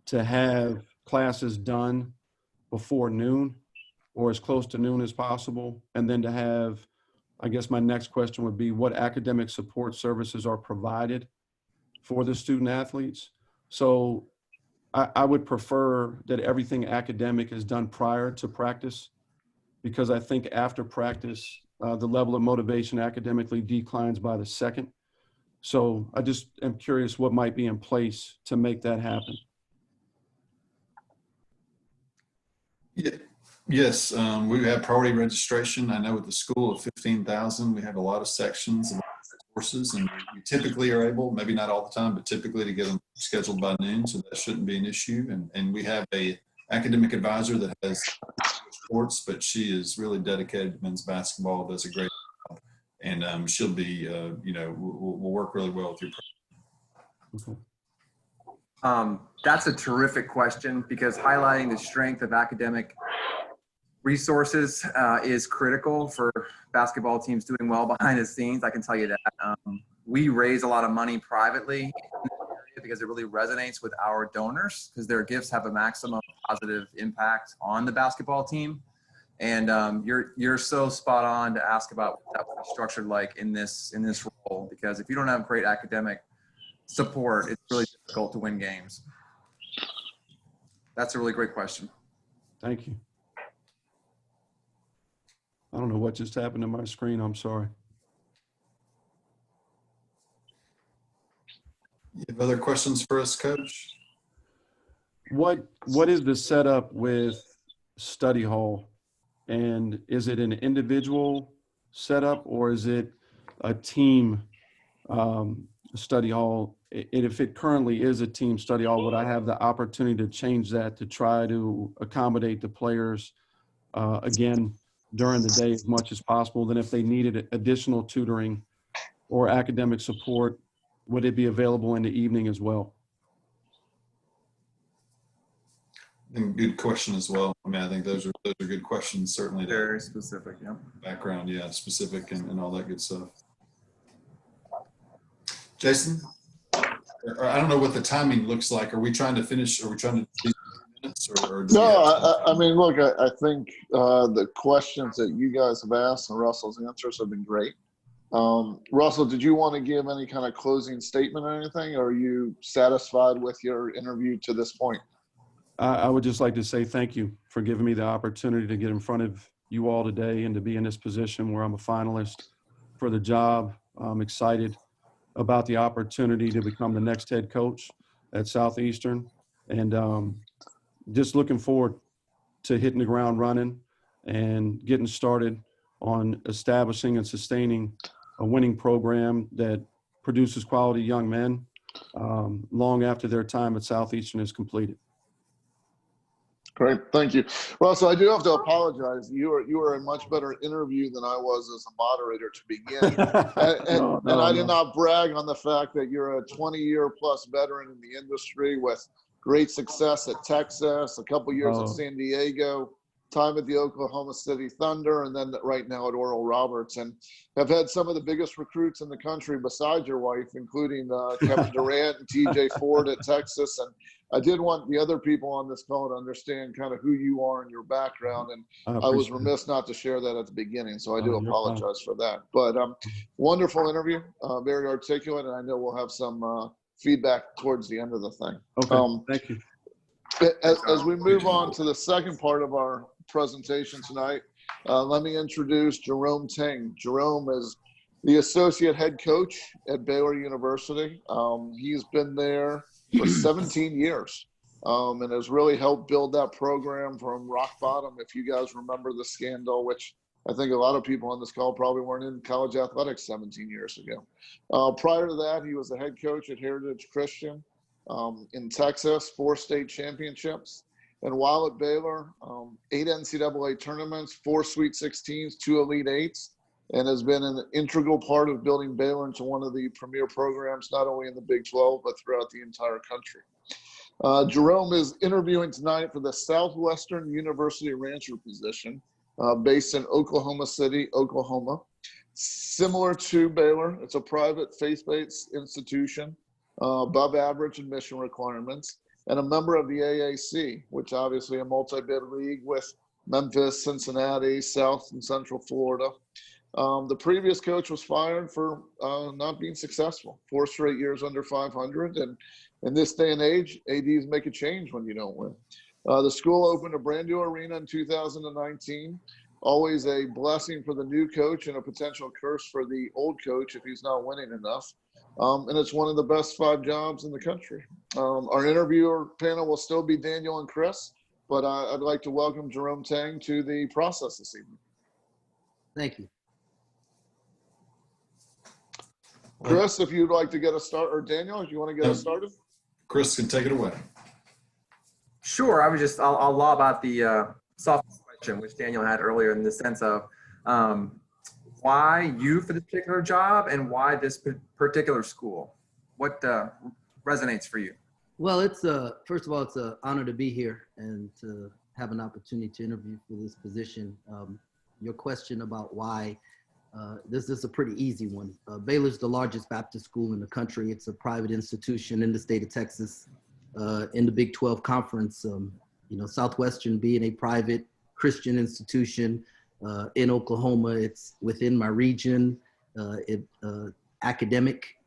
to have classes done before noon or as close to noon as possible. And then to have, I guess my next question would be, what academic support services are provided for the student athletes? So I would prefer that everything academic is done prior to practice, because I think after practice, the level of motivation academically declines by the second. So I just am curious what might be in place to make that happen. Yeah. Yes, we have priority registration. I know with the school of 15,000, we have a lot of sections and courses, and we typically are able, maybe not all the time, but typically to get them scheduled by noon, so that shouldn't be an issue. And we have a academic advisor that has sports, but she is really dedicated to men's basketball, does a great job, and she'll be, we'll work really well with your program. That's a terrific question, because highlighting the strength of academic resources is critical for basketball teams doing well behind the scenes. I can tell you that. We raise a lot of money privately in this area because it really resonates with our donors, because their gifts have a maximum positive impact on the basketball team. And you're so spot on to ask about what that would be structured like in this role, because if you don't have great academic support, it's really difficult to win games. That's a really great question. Thank you. I don't know what just happened to my screen. I'm sorry. You have other questions for us, Coach? What is the setup with study hall? And is it an individual setup or is it a team study hall? And if it currently is a team study hall, would I have the opportunity to change that to try to accommodate the players again during the day as much as possible? Then if they needed additional tutoring or academic support, would it be available in the evening as well? And good question as well. I mean, I think those are good questions, certainly. Very specific, yeah. Background, yeah, specific and all that good stuff. Jason, I don't know what the timing looks like. Are we trying to finish? Are we trying to do minutes? No, I mean, look, I think the questions that you guys have asked and Russell's answers have been great. Russell, did you want to give any kind of closing statement or anything? Or are you satisfied with your interview to this point? I would just like to say thank you for giving me the opportunity to get in front of you all today and to be in this position where I'm a finalist for the job. I'm excited about the opportunity to become the next head coach at Southeastern, and just looking forward to hitting the ground running and getting started on establishing and sustaining a winning program that produces quality young men long after their time at Southeastern is completed. Great, thank you. Russell, I do have to apologize. You were a much better interview than I was as a moderator to begin. And I did not brag on the fact that you're a 20-year plus veteran in the industry with great success at Texas, a couple years at San Diego, time at the Oklahoma City Thunder, and then right now at Oral Roberts, and have had some of the biggest recruits in the country besides your wife, including Kevin Durant and TJ Ford at Texas. And I did want the other people on this call to understand kind of who you are and your background, and I was remiss not to share that at the beginning, so I do apologize for that. But wonderful interview, very articulate, and I know we'll have some feedback towards the end of the thing. Okay, thank you. As we move on to the second part of our presentation tonight, let me introduce Jerome Tang. Jerome is the associate head coach at Baylor University. He's been there for 17 years and has really helped build that program from rock bottom. If you guys remember the scandal, which I think a lot of people on this call probably weren't in college athletics 17 years ago. Prior to that, he was the head coach at Heritage Christian in Texas, 4 state championships. And while at Baylor, 8 NCAA tournaments, 4 Sweet 16s, 2 Elite 8s, and has been an integral part of building Baylor into one of the premier programs, not only in the Big 12, but throughout the entire country. Jerome is interviewing tonight for the Southwestern University Rancher position, based in Oklahoma City, Oklahoma. Similar to Baylor, it's a private faith-based institution, above average admission requirements, and a member of the AAC, which obviously a multi-bid league with Memphis, Cincinnati, South and Central Florida. The previous coach was fired for not being successful, 4 straight years under 500. And in this day and age, ADs make a change when you don't win. The school opened a brand new arena in 2019. Always a blessing for the new coach and a potential curse for the old coach if he's not winning enough. And it's one of the best 5 jobs in the country. Our interviewer panel will still be Daniel and Chris, but I'd like to welcome Jerome Tang to the process this evening. Thank you. Chris, if you'd like to get us started, or Daniel, if you want to get us started. Chris can take it away. Sure. I'll lob out the soft question, which Daniel had earlier, in the sense of why you for this particular job and why this particular school? What resonates for you? Well, first of all, it's an honor to be here and to have an opportunity to interview for this position. Your question about why, this is a pretty easy one. Baylor's the largest Baptist school in the country. It's a private institution in the state of Texas, in the Big 12 conference. Southwestern being a private Christian institution in Oklahoma, it's within my region. Academic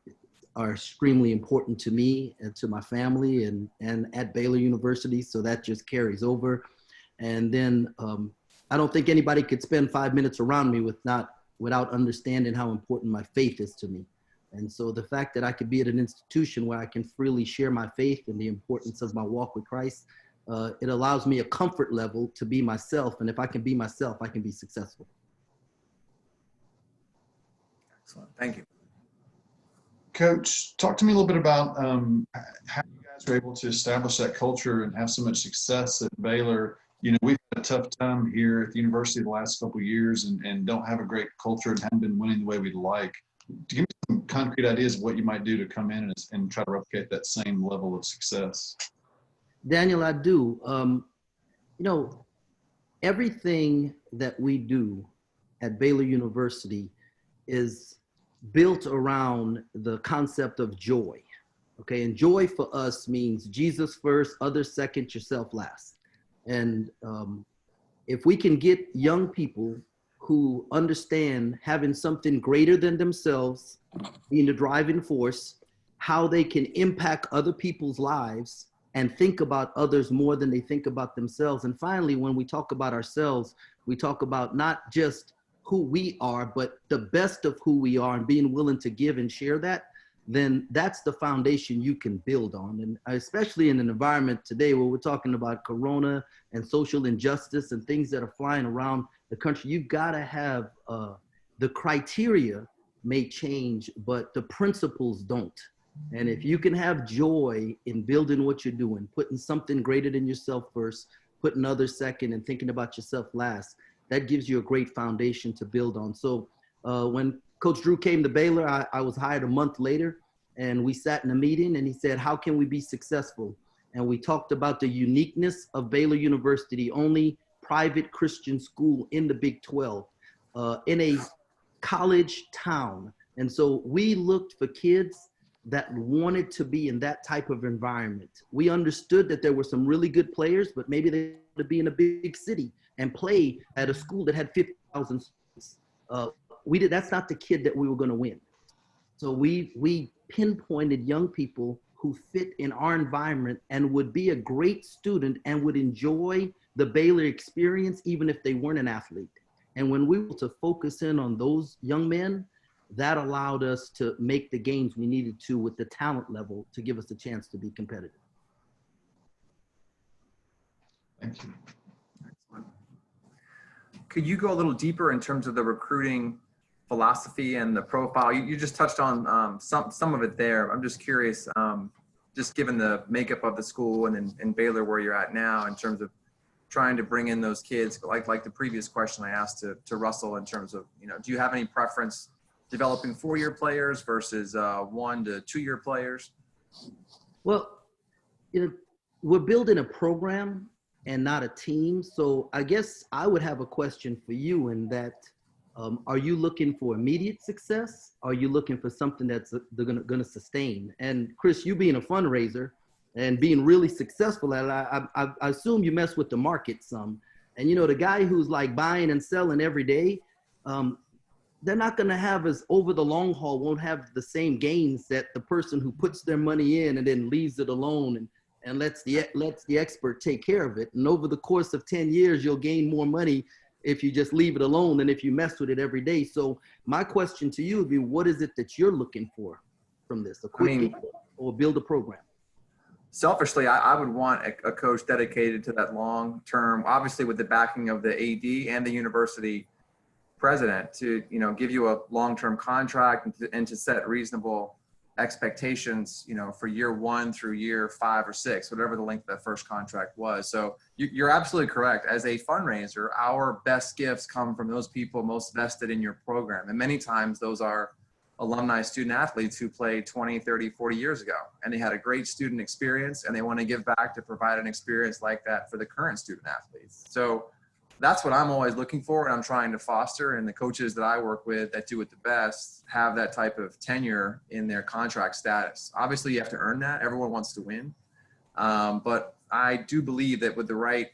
are extremely important to me and to my family and at Baylor University. So that just carries over. And then I don't think anybody could spend 5 minutes around me without understanding how important my faith is to me. And so the fact that I could be at an institution where I can freely share my faith and the importance of my walk with Christ, it allows me a comfort level to be myself. And if I can be myself, I can be successful. Excellent. Thank you. Coach, talk to me a little bit about how you guys were able to establish that culture and have so much success at Baylor. We've had a tough time here at the university the last couple of years and don't have a great culture and haven't been winning the way we'd like. To give me some concrete ideas of what you might do to come in and try to replicate that same level of success. Daniel, I do. Everything that we do at Baylor University is built around the concept of joy. Okay, and joy for us means Jesus first, others second, yourself last. And if we can get young people who understand having something greater than themselves being the driving force, how they can impact other people's lives and think about others more than they think about themselves. And finally, when we talk about ourselves, we talk about not just who we are, but the best of who we are and being willing to give and share that, then that's the foundation you can build on. And especially in an environment today where we're talking about Corona and social injustice and things that are flying around the country, you've got to have the criteria may change, but the principles don't. And if you can have joy in building what you're doing, putting something greater than yourself first, putting others second, and thinking about yourself last, that gives you a great foundation to build on. So when Coach Drew came to Baylor, I was hired a month later, and we sat in a meeting, and he said, how can we be successful? And we talked about the uniqueness of Baylor University, only private Christian school in the Big 12, in a college town. And so we looked for kids that wanted to be in that type of environment. We understood that there were some really good players, but maybe they wanted to be in a big city and play at a school that had 50,000 students. That's not the kid that we were going to win. So we pinpointed young people who fit in our environment and would be a great student and would enjoy the Baylor experience even if they weren't an athlete. And when we were to focus in on those young men, that allowed us to make the gains we needed to with the talent level to give us a chance to be competitive. Thank you. Excellent. Could you go a little deeper in terms of the recruiting philosophy and the profile? You just touched on some of it there. I'm just curious, just given the makeup of the school and in Baylor where you're at now, in terms of trying to bring in those kids, like the previous question I asked to Russell, in terms of, do you have any preference developing 4-year players versus 1 to 2-year players? Well, we're building a program and not a team. So I guess I would have a question for you in that, are you looking for immediate success? Are you looking for something that's going to sustain? And Chris, you being a fundraiser and being really successful at it, I assume you mess with the market some. And, the guy who's like buying and selling every day, they're not going to have over the long haul, won't have the same gains that the person who puts their money in and then leaves it alone and lets the expert take care of it. And over the course of 10 years, you'll gain more money if you just leave it alone than if you mess with it every day. So my question to you would be, what is it that you're looking for from this? A quick game or build a program? Selfishly, I would want a coach dedicated to that long term, obviously with the backing of the AD and the university president, to give you a long-term contract and to set reasonable expectations, for year 1 through year 5 or 6, whatever the length of that first contract was. So you're absolutely correct. As a fundraiser, our best gifts come from those people most vested in your program. And many times those are alumni student athletes who played 20, 30, 40 years ago, and they had a great student experience and they want to give back to provide an experience like that for the current student athletes. So that's what I'm always looking for, and I'm trying to foster. And the coaches that I work with that do it the best have that type of tenure in their contract status. Obviously, you have to earn that. Everyone wants to win. But I do believe that with the right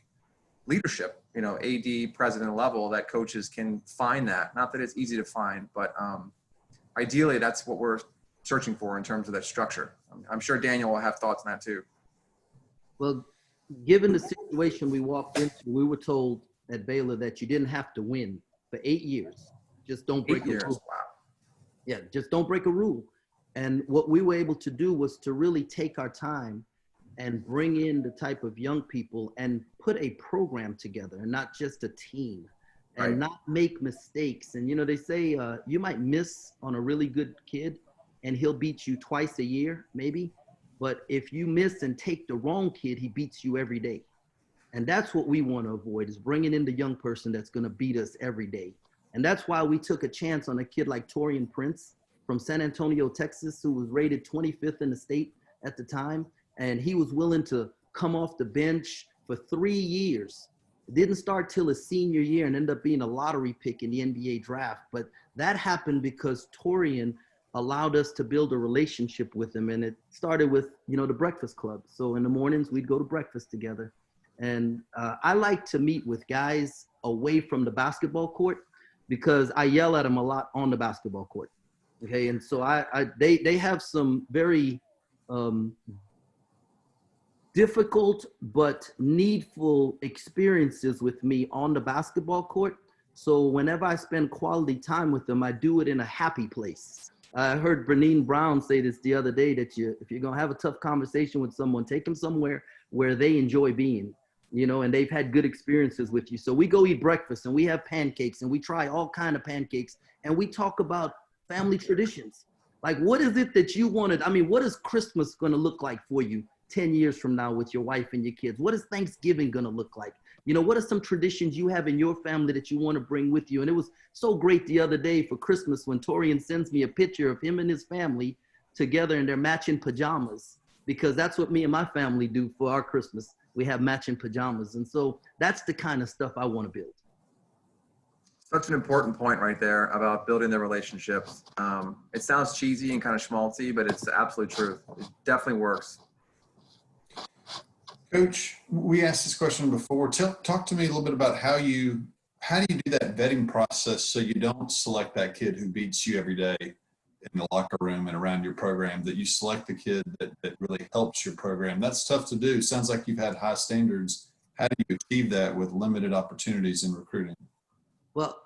leadership, AD, president level, that coaches can find that. Not that it's easy to find, but ideally, that's what we're searching for in terms of that structure. I'm sure Daniel will have thoughts on that too. Well, given the situation we walked into, we were told at Baylor that you didn't have to win for 8 years. Just don't break a rule. Wow. Yeah, just don't break a rule. And what we were able to do was to really take our time and bring in the type of young people and put a program together and not just a team, and not make mistakes. And, they say you might miss on a really good kid and he'll beat you twice a year, maybe. But if you miss and take the wrong kid, he beats you every day. And that's what we want to avoid, is bringing in the young person that's going to beat us every day. And that's why we took a chance on a kid like Torian Prince from San Antonio, Texas, who was rated 25th in the state at the time. And he was willing to come off the bench for 3 years. It didn't start till his senior year and ended up being a lottery pick in the NBA draft. But that happened because Torian allowed us to build a relationship with him. And it started with, the Breakfast Club. So in the mornings, we'd go to breakfast together. And I like to meet with guys away from the basketball court because I yell at them a lot on the basketball court. Okay, and so they have some very difficult but needful experiences with me on the basketball court. So whenever I spend quality time with them, I do it in a happy place. I heard Bernine Brown say this the other day, that if you're gonna have a tough conversation with someone, take them somewhere where they enjoy being. And they've had good experiences with you. So we go eat breakfast and we have pancakes and we try all kind of pancakes and we talk about family traditions. Like, what is it that you wanted? I mean, what is Christmas going to look like for you 10 years from now with your wife and your kids? What is Thanksgiving going to look like? What are some traditions you have in your family that you want to bring with you? And it was so great the other day for Christmas when Torian sends me a picture of him and his family together in their matching pajamas, because that's what me and my family do for our Christmas. We have matching pajamas. And so that's the kind of stuff I want to build. Such an important point right there about building the relationships. It sounds cheesy and kind of schmaltzy, but it's the absolute truth. It definitely works. Coach, we asked this question before. Talk to me a little bit about how do you do that vetting process so you don't select that kid who beats you every day in the locker room and around your program, that you select the kid that really helps your program. That's tough to do. Sounds like you've had high standards. How do you achieve that with limited opportunities in recruiting? Well,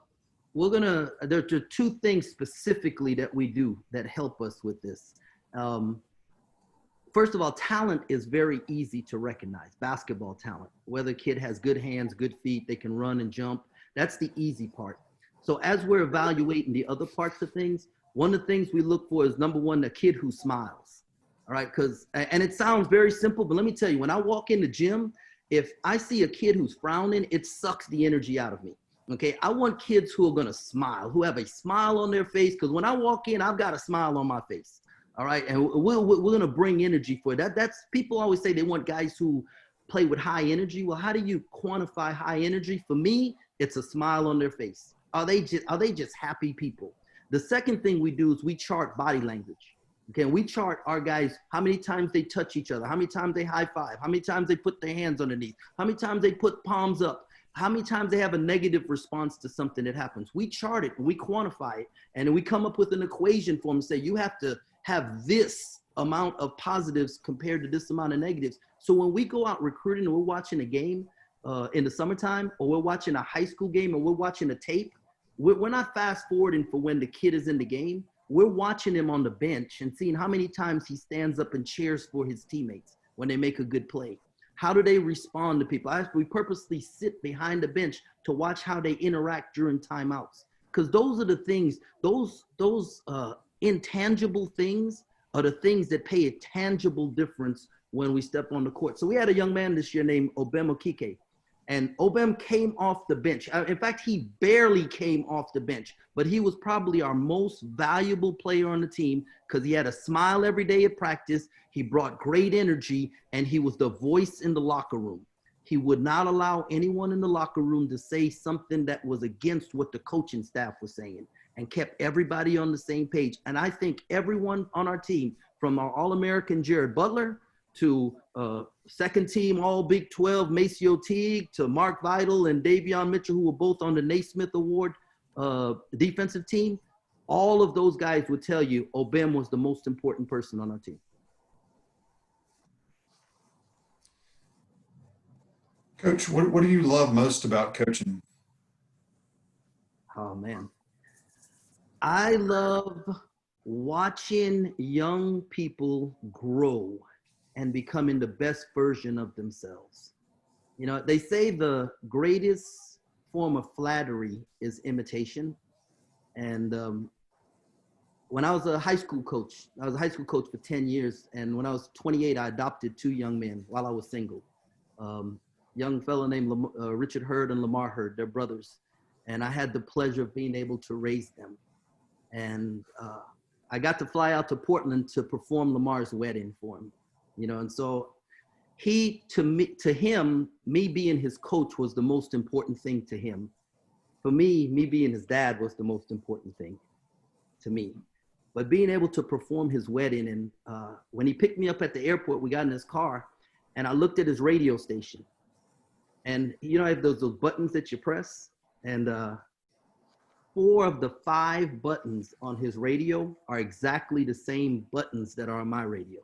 there are two things specifically that we do that help us with this. First of all, talent is very easy to recognize, basketball talent. Whether a kid has good hands, good feet, they can run and jump, that's the easy part. So as we're evaluating the other parts of things, one of the things we look for is, number one, the kid who smiles, all right? And it sounds very simple, but let me tell you, when I walk in the gym, if I see a kid who's frowning, it sucks the energy out of me, okay? I want kids who are gonna smile, who have a smile on their face, because when I walk in, I've got a smile on my face. All right, and we're going to bring energy for that. That's, people always say they want guys who play with high energy. Well, how do you quantify high energy? For me, it's a smile on their face. Are they just happy people? The second thing we do is we chart body language. Okay, we chart our guys, how many times they touch each other, how many times they high five, how many times they put their hands underneath, how many times they put palms up, how many times they have a negative response to something that happens. We chart it and we quantify it, and then we come up with an equation for them and say, you have to have this amount of positives compared to this amount of negatives. So when we go out recruiting and we're watching a game in the summertime, or we're watching a high school game, or we're watching a tape, we're not fast forwarding for when the kid is in the game. We're watching him on the bench and seeing how many times he stands up and cheers for his teammates when they make a good play. How do they respond to people? We purposely sit behind the bench to watch how they interact during timeouts. Because those are the things, those intangible things are the things that pay a tangible difference when we step on the court. So we had a young man this year named Obem Okike, and Obem came off the bench. In fact, he barely came off the bench, but he was probably our most valuable player on the team because he had a smile every day at practice. He brought great energy, and he was the voice in the locker room. He would not allow anyone in the locker room to say something that was against what the coaching staff was saying, and kept everybody on the same page. And I think everyone on our team, from our All-American Jared Butler to second team All Big 12 Maceo Teague to Mark Vidal and Davion Mitchell, who were both on the Naismith Award defensive team, all of those guys would tell you Obem was the most important person on our team. Coach, what do you love most about coaching? Oh, man. I love watching young people grow and becoming the best version of themselves. You know, they say the greatest form of flattery is imitation. And when I was a high school coach, for 10 years. And when I was 28, I adopted two young men while I was single. Young fellow named Richard Hurd and Lamar Hurd, they're brothers. And I had the pleasure of being able to raise them. And I got to fly out to Portland to perform Lamar's wedding for him, you know. And so to him, me being his coach was the most important thing to him. For me being his dad was the most important thing to me. But being able to perform his wedding, and when he picked me up at the airport, we got in his car, and I looked at his radio station. And you know, I have those buttons that you press, and 4 of the 5 buttons on his radio are exactly the same buttons that are on my radio.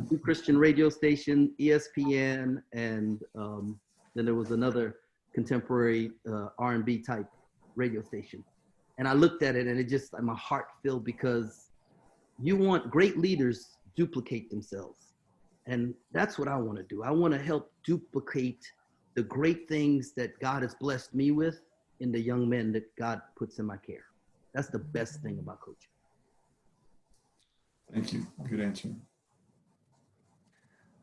2 Christian radio station, ESPN, and then there was another contemporary R&B type radio station. And I looked at it, and it just, my heart filled, because you want great leaders duplicate themselves. And that's what I want to do. I want to help duplicate the great things that God has blessed me with in the young men that God puts in my care. That's the best thing about coaching. Thank you. Good answer.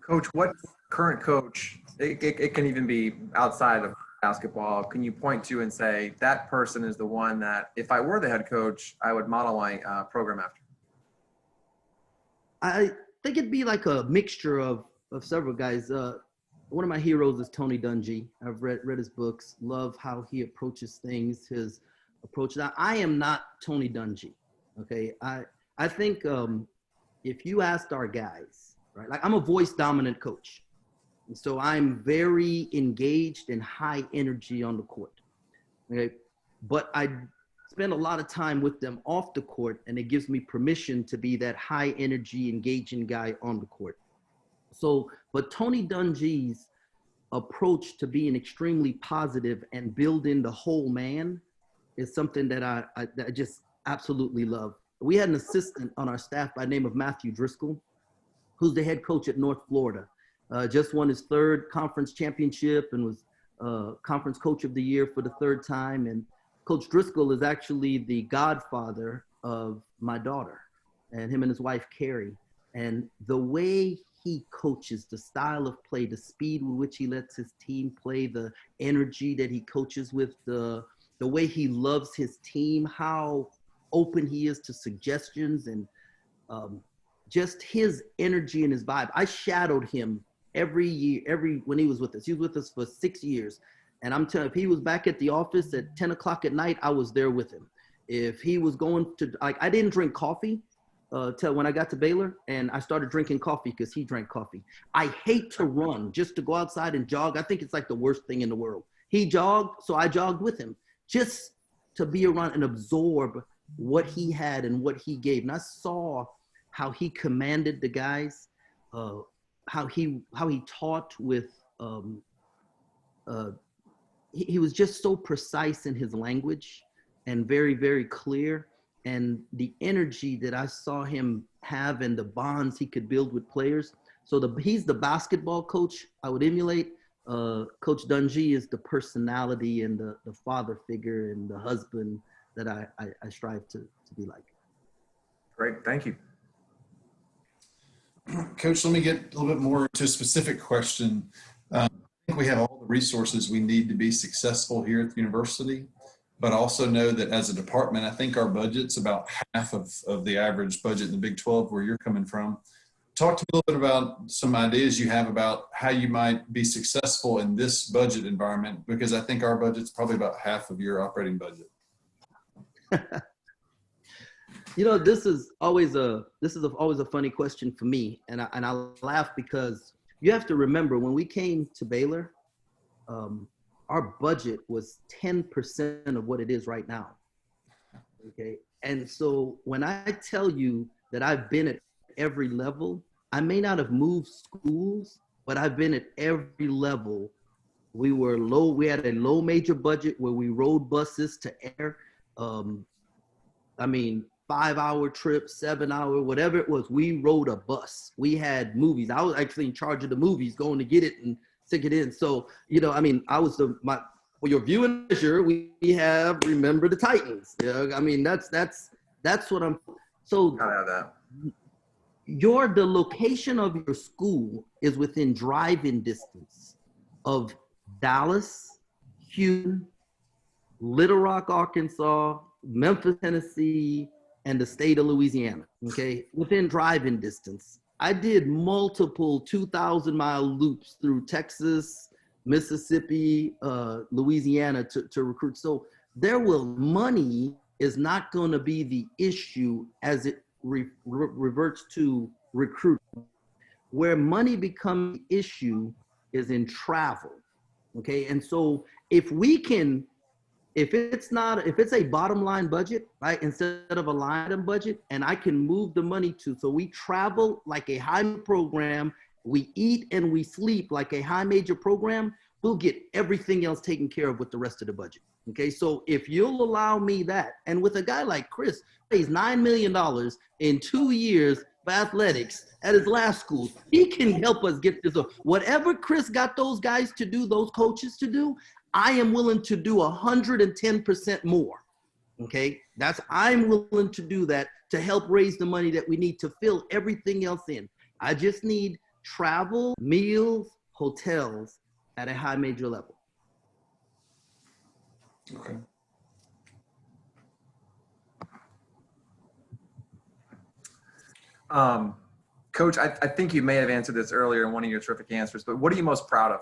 Coach, what current coach, it can even be outside of basketball, can you point to and say, that person is the one that if I were the head coach, I would model my program after? I think it'd be like a mixture of several guys. One of my heroes is Tony Dungy. I've read his books, love how he approaches things, his approach. Now, I am not Tony Dungy, okay? I think if you asked our guys, right, like I'm a voice dominant coach. And so I'm very engaged and high energy on the court, okay? But spend a lot of time with them off the court, and it gives me permission to be that high energy, engaging guy on the court. So, but Tony Dungy's approach to being extremely positive and building the whole man is something that I just absolutely love. We had an assistant on our staff by the name of Matthew Driscoll, who's the head coach at North Florida. Just won his third conference championship and was conference coach of the year for the third time. And Coach Driscoll is actually the godfather of my daughter, and him and his wife, Carrie. And the way he coaches, the style of play, the speed with which he lets his team play, the energy that he coaches with, the way he loves his team, how open he is to suggestions, and just his energy and his vibe. I shadowed him every year, when he was with us. He was with us for 6 years. And I'm telling you, if he was back at the office at 10 o'clock at night, I was there with him. If he was going to, like, I didn't drink coffee till when I got to Baylor, and I started drinking coffee because he drank coffee. I hate to run just to go outside and jog. I think it's like the worst thing in the world. He jogged, so I jogged with him, just to be around and absorb what he had and what he gave. And I saw how he commanded the guys, how he taught with, he was just so precise in his language and very, very clear. And the energy that I saw him have and the bonds he could build with players. So he's the basketball coach I would emulate. Coach Dungy is the personality and the father figure and the husband that I strive to be like. Great, thank you. Coach, let me get a little bit more to a specific question. I think we have all the resources we need to be successful here at the university, but also know that as a department, I think our budget's about half of the average budget in the Big 12 where you're coming from. Talk to me a little bit about some ideas you have about how you might be successful in this budget environment, because I think our budget's probably about half of your operating budget. You know, this is always a funny question for me, and I laugh because you have to remember when we came to Baylor, our budget was 10% of what it is right now. Okay, and so when I tell you that I've been at every level, I may not have moved schools, but I've been at every level. We had a low major budget where we rode buses to air. 5-hour trip, 7-hour, whatever it was, we rode a bus. We had movies. I was actually in charge of the movies, going to get it and stick it in. So, I was for your viewing pleasure, we have Remember the Titans. That's what I'm, so. Gotta have that. The location of your school is within driving distance of Dallas, Houston, Little Rock, Arkansas, Memphis, Tennessee, and the state of Louisiana, okay? Within driving distance. I did multiple 2,000-mile loops through Texas, Mississippi, Louisiana to recruit. So money is not gonna be the issue as it reverts to recruiting. Where money becomes the issue is in travel, okay? And so if it's a bottom line budget, right, instead of a line item budget, and I can move the money so we travel like a high program, we eat and we sleep like a high major program, we'll get everything else taken care of with the rest of the budget. Okay, so if you'll allow me that, and with a guy like Chris, pays $9 million in 2 years for athletics at his last school, he can help us get this. Whatever Chris got those guys to do, those coaches to do, I am willing to do 110% more. Okay, I'm willing to do that to help raise the money that we need to fill everything else in. I just need travel, meals, hotels at a high major level. Okay. Coach, I think you may have answered this earlier in one of your terrific answers, but what are you most proud of?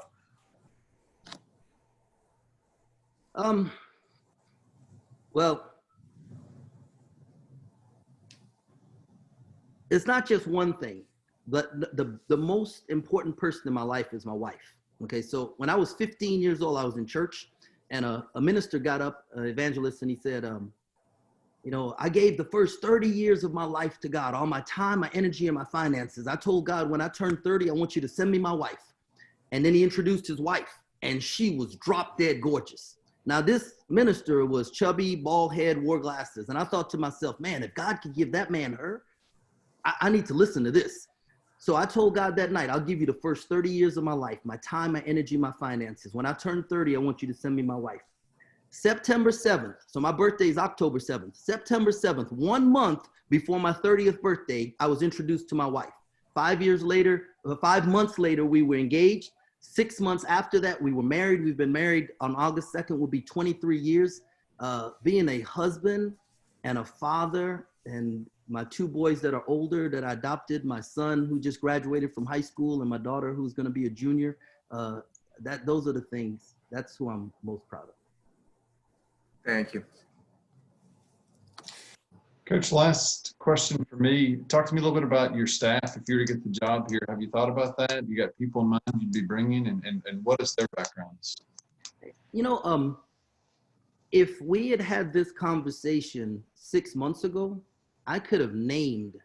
Well, it's not just one thing, but the most important person in my life is my wife. Okay, so when I was 15 years old, I was in church, and a minister got up, an evangelist, and he said, I gave the first 30 years of my life to God, all my time, my energy, and my finances. I told God, when I turn 30, I want you to send me my wife. And then he introduced his wife, and she was drop dead gorgeous. Now, this minister was chubby, bald head, wore glasses. And I thought to myself, man, if God could give that man her, I need to listen to this. So I told God that night, I'll give you the first 30 years of my life, my time, my energy, my finances. When I turn 30, I want you to send me my wife. September 7th, so my birthday is October 7th. September 7th, 1 month before my 30th birthday, I was introduced to my wife. 5 months later, we were engaged. 6 months after that, we were married. We've been married on August 2nd, will be 23 years. Being a husband and a father, and my 2 boys that are older that I adopted, my son who just graduated from high school, and my daughter who's gonna be a junior. Those are the things, that's who I'm most proud of. Thank you. Coach, last question for me. Talk to me a little bit about your staff. If you were to get the job here, have you thought about that? You got people in mind you'd be bringing, and what is their backgrounds? If we had had this conversation 6 months ago, I could have named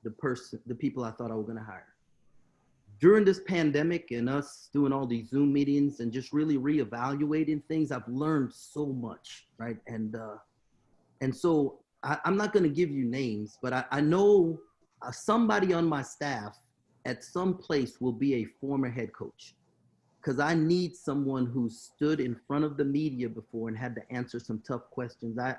the people I thought I was going to hire. During this pandemic and us doing all these Zoom meetings and just really reevaluating things, I've learned so much, right? And so I'm not going to give you names, but I know somebody on my staff at some place will be a former head coach, because I need someone who stood in front of the media before and had to answer some tough questions. I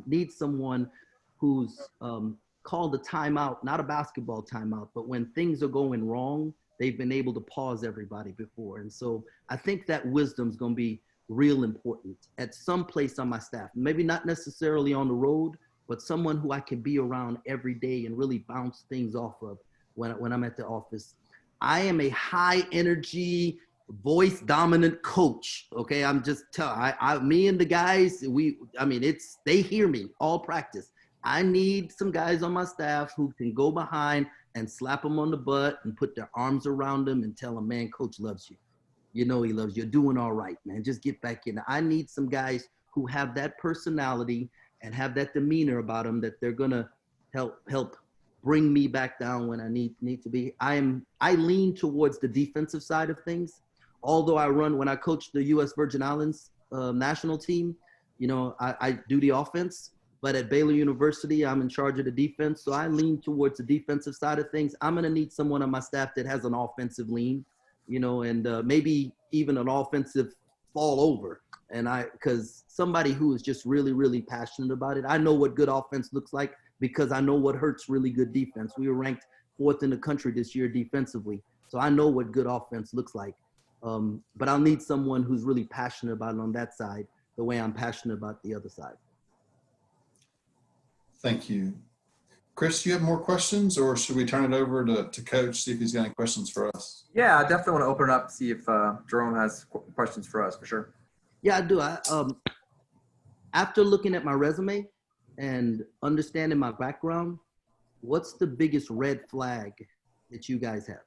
need someone who's called a timeout, not a basketball timeout, but when things are going wrong, they've been able to pause everybody before. And so I think that wisdom's going to be real important at some place on my staff. Maybe not necessarily on the road, but someone who I can be around every day and really bounce things off of when I'm at the office. I am a high energy, voice dominant coach. Okay. I'm just me and the guys, they hear me all practice. I need some guys on my staff who can go behind and slap them on the butt and put their arms around them and tell them, man, coach loves you. You know he loves you. You're doing all right, man. Just get back in. I need some guys who have that personality and have that demeanor about them that they're gonna help bring me back down when I need to be. I lean towards the defensive side of things. Although when I coach the U.S. Virgin Islands national team, I do the offense. But at Baylor University, I'm in charge of the defense. So I lean towards the defensive side of things. I'm going to need someone on my staff that has an offensive lean, and maybe even an offensive fall over. And because somebody who is just really, really passionate about it. I know what good offense looks like because I know what hurts really good defense. We were ranked 4th in the country this year defensively. So I know what good offense looks like. But I'll need someone who's really passionate about it on that side, the way I'm passionate about the other side. Thank you. Chris, do you have more questions, or should we turn it over to Coach, see if he's got any questions for us? Yeah, I definitely want to open it up, see if Jerome has questions for us, for sure. Yeah, I do. After looking at my resume and understanding my background, what's the biggest red flag that you guys have?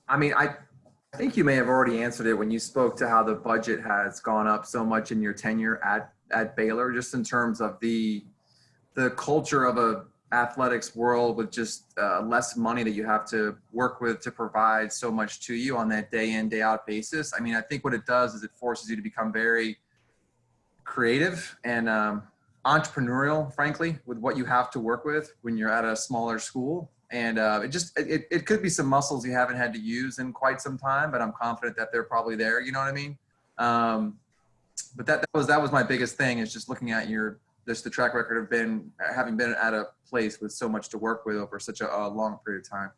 I think you may have already answered it when you spoke to how the budget has gone up so much in your tenure at Baylor, just in terms of the culture of a athletics world with just less money that you have to work with to provide so much to you on that day in, day out basis. I think what it does is it forces you to become very creative and entrepreneurial, frankly, with what you have to work with when you're at a smaller school. And it could be some muscles you haven't had to use in quite some time, but I'm confident that they're probably there. You know what I mean? But that was my biggest thing, is just looking at the track record of having been at a place with so much to work with over such a long period of time.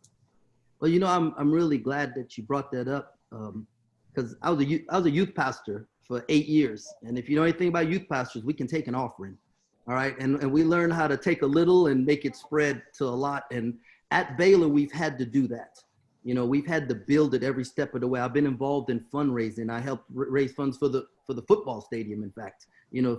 Well, I'm really glad that you brought that up, because I was a youth pastor for 8 years, and if you know anything about youth pastors, we can take an offering, all right, and we learn how to take a little and make it spread to a lot. And at Baylor, we've had to do that. We've had to build it every step of the way. I've been involved in fundraising. I helped raise funds for the football stadium, in fact,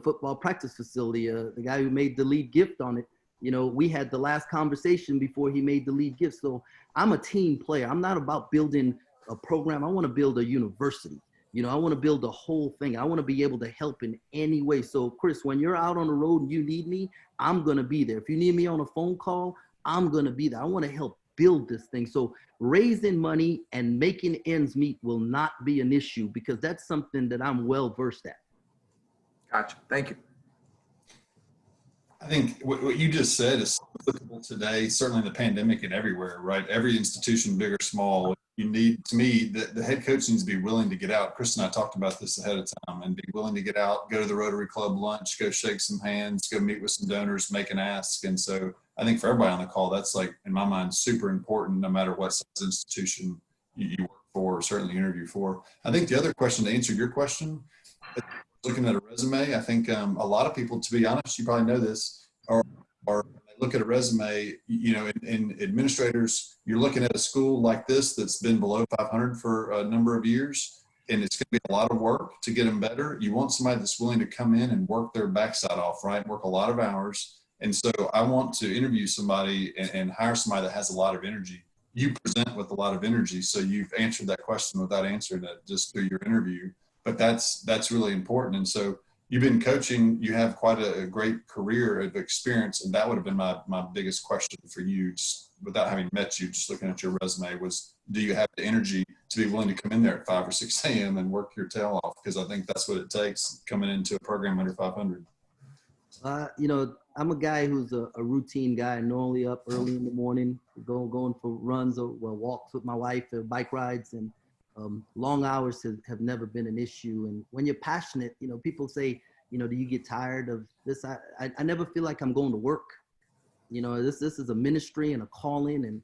football practice facility. The guy who made the lead gift on it, we had the last conversation before he made the lead gift. So I'm a team player. I'm not about building a program. I want to build a university. I want to build the whole thing. I want to be able to help in any way. So Chris, when you're out on the road and you need me, I'm going to be there. If you need me on a phone call, I'm going to be there. I want to help build this thing. So raising money and making ends meet will not be an issue, because that's something that I'm well versed at. Gotcha. Thank you. I think what you just said is applicable today, certainly in the pandemic and everywhere, right? Every institution, big or small, you need, to me, the head coach needs to be willing to get out. Chris and I talked about this ahead of time, and be willing to get out, go to the Rotary Club lunch, go shake some hands, go meet with some donors, make an ask. And so I think for everybody on the call, that's, like, in my mind, super important, no matter what size institution you work for, or certainly interview for. I think the other question, to answer your question, looking at a resume, I think a lot of people, to be honest, you probably know this, are when they look at a resume, in administrators, you're looking at a school like this that's been below 500 for a number of years, and it's going to be a lot of work to get them better. You want somebody that's willing to come in and work their backside off, right? Work a lot of hours. And so I want to interview somebody and hire somebody that has a lot of energy. You present with a lot of energy, so you've answered that question without answering it just through your interview. But that's really important. And so you've been coaching, you have quite a great career of experience. And that would have been my biggest question for you, just without having met you, just looking at your resume, was, do you have the energy to be willing to come in there at 5 or 6 a.m. and work your tail off? Because I think that's what it takes coming into a program under 500. I'm a guy who's a routine guy, normally up early in the morning, going for runs or walks with my wife, or bike rides, and long hours have never been an issue. And when you're passionate, people say, do you get tired of this? I never feel like I'm going to work. This is a ministry and a calling, and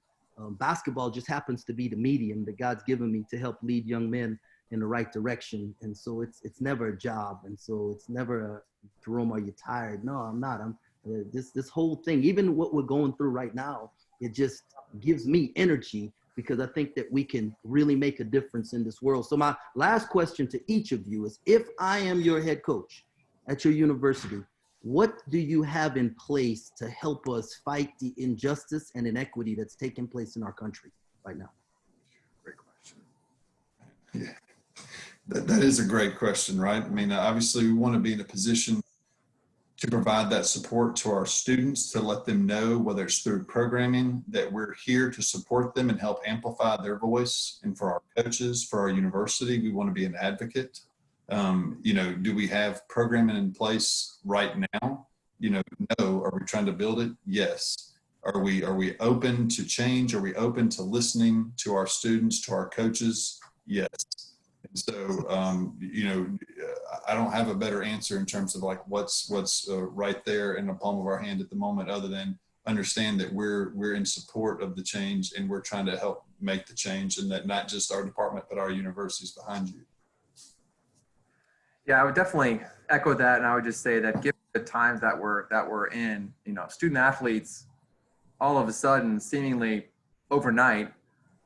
basketball just happens to be the medium that God's given me to help lead young men in the right direction. And so it's never a job. And so it's never a, Jerome, are you tired? No, I'm not. This whole thing, even what we're going through right now, it just gives me energy, because I think that we can really make a difference in this world. So my last question to each of you is, if I am your head coach at your university, what do you have in place to help us fight the injustice and inequity that's taking place in our country right now? Great question. Yeah, that is a great question, right? I mean, obviously we want to be in a position to provide that support to our students, to let them know, whether it's through programming, that we're here to support them and help amplify their voice. And for our coaches, for our university, we want to be an advocate. Do we have programming in place right now? No. Are we trying to build it? Yes. Are we open to change? Are we open to listening to our students, to our coaches? Yes. And so, I don't have a better answer in terms of like what's right there in the palm of our hand at the moment, other than understand that we're in support of the change, and we're trying to help make the change, and that not just our department, but our universities behind you. Yeah, I would definitely echo that. And I would just say that given the times that we're in, student athletes, all of a sudden, seemingly overnight,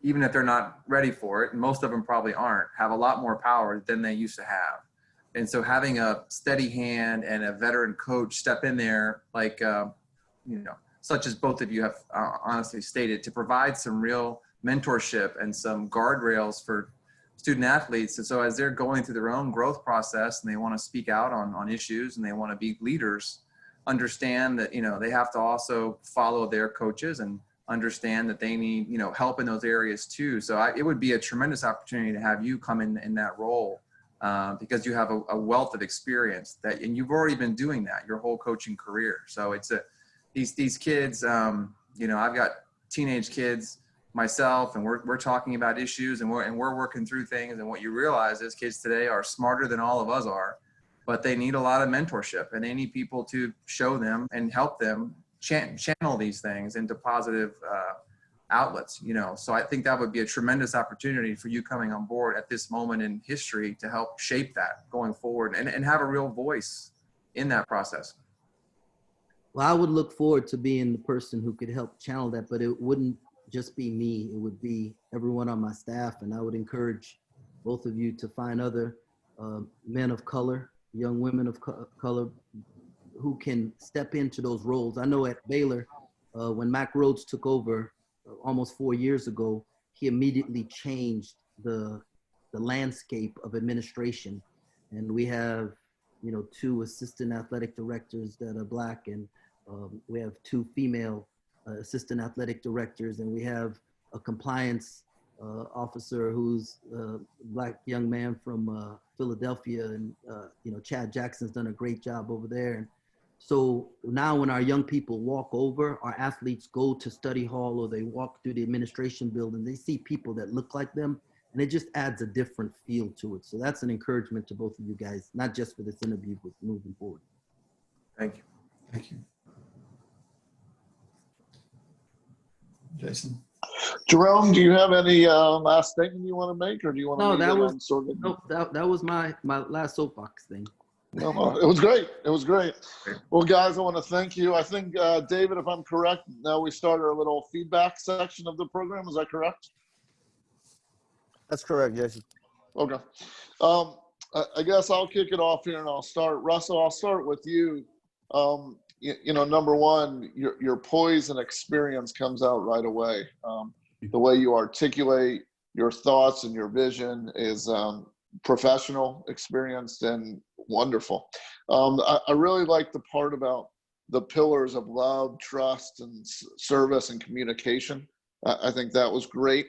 even if they're not ready for it, and most of them probably aren't, have a lot more power than they used to have. And so having a steady hand and a veteran coach step in there, like, such as both of you have honestly stated, to provide some real mentorship and some guardrails for student athletes. And so as they're going through their own growth process and they want to speak out on issues and they want to be leaders, understand that, they have to also follow their coaches and understand that they need, help in those areas too. So it would be a tremendous opportunity to have you come in that role, because you have a wealth of experience and you've already been doing that your whole coaching career. So it's these kids, I've got teenage kids myself, and we're talking about issues, and we're working through things. And what you realize is kids today are smarter than all of us are, but they need a lot of mentorship, and they need people to show them and help them channel these things into positive outlets, So I think that would be a tremendous opportunity for you coming on board at this moment in history to help shape that going forward and have a real voice in that process. Well, I would look forward to being the person who could help channel that, but it wouldn't just be me. It would be everyone on my staff. And I would encourage both of you to find other men of color, young women of color, who can step into those roles. I know at Baylor, when Mack Rhodes took over almost 4 years ago, he immediately changed the the landscape of administration. And we have, 2 assistant athletic directors that are Black, and we have 2 female assistant athletic directors, and we have a compliance officer who's a Black young man from Philadelphia, and Chad Jackson's done a great job over there. And so now when our young people walk over, our athletes go to study hall or they walk through the administration building, they see people that look like them, and it just adds a different feel to it. So that's an encouragement to both of you guys, not just for this interview, but moving forward. Thank you. Thank you. Jason? Jerome, do you have any last statement you want to make, or do you want to leave that it was on sort of? no, that was my last soapbox thing. No, it was great. It was great. Well, guys, I want to thank you. I think, David, if I'm correct, now we start our little feedback section of the program. Is that correct? That's correct, Jason. Okay. I guess I'll kick it off here and I'll start. Russell, I'll start with you. Number one, your poise and experience comes out right away. The way you articulate your thoughts and your vision is professional, experienced, and wonderful. I really like the part about the pillars of love, trust, and service and communication. I think that was great.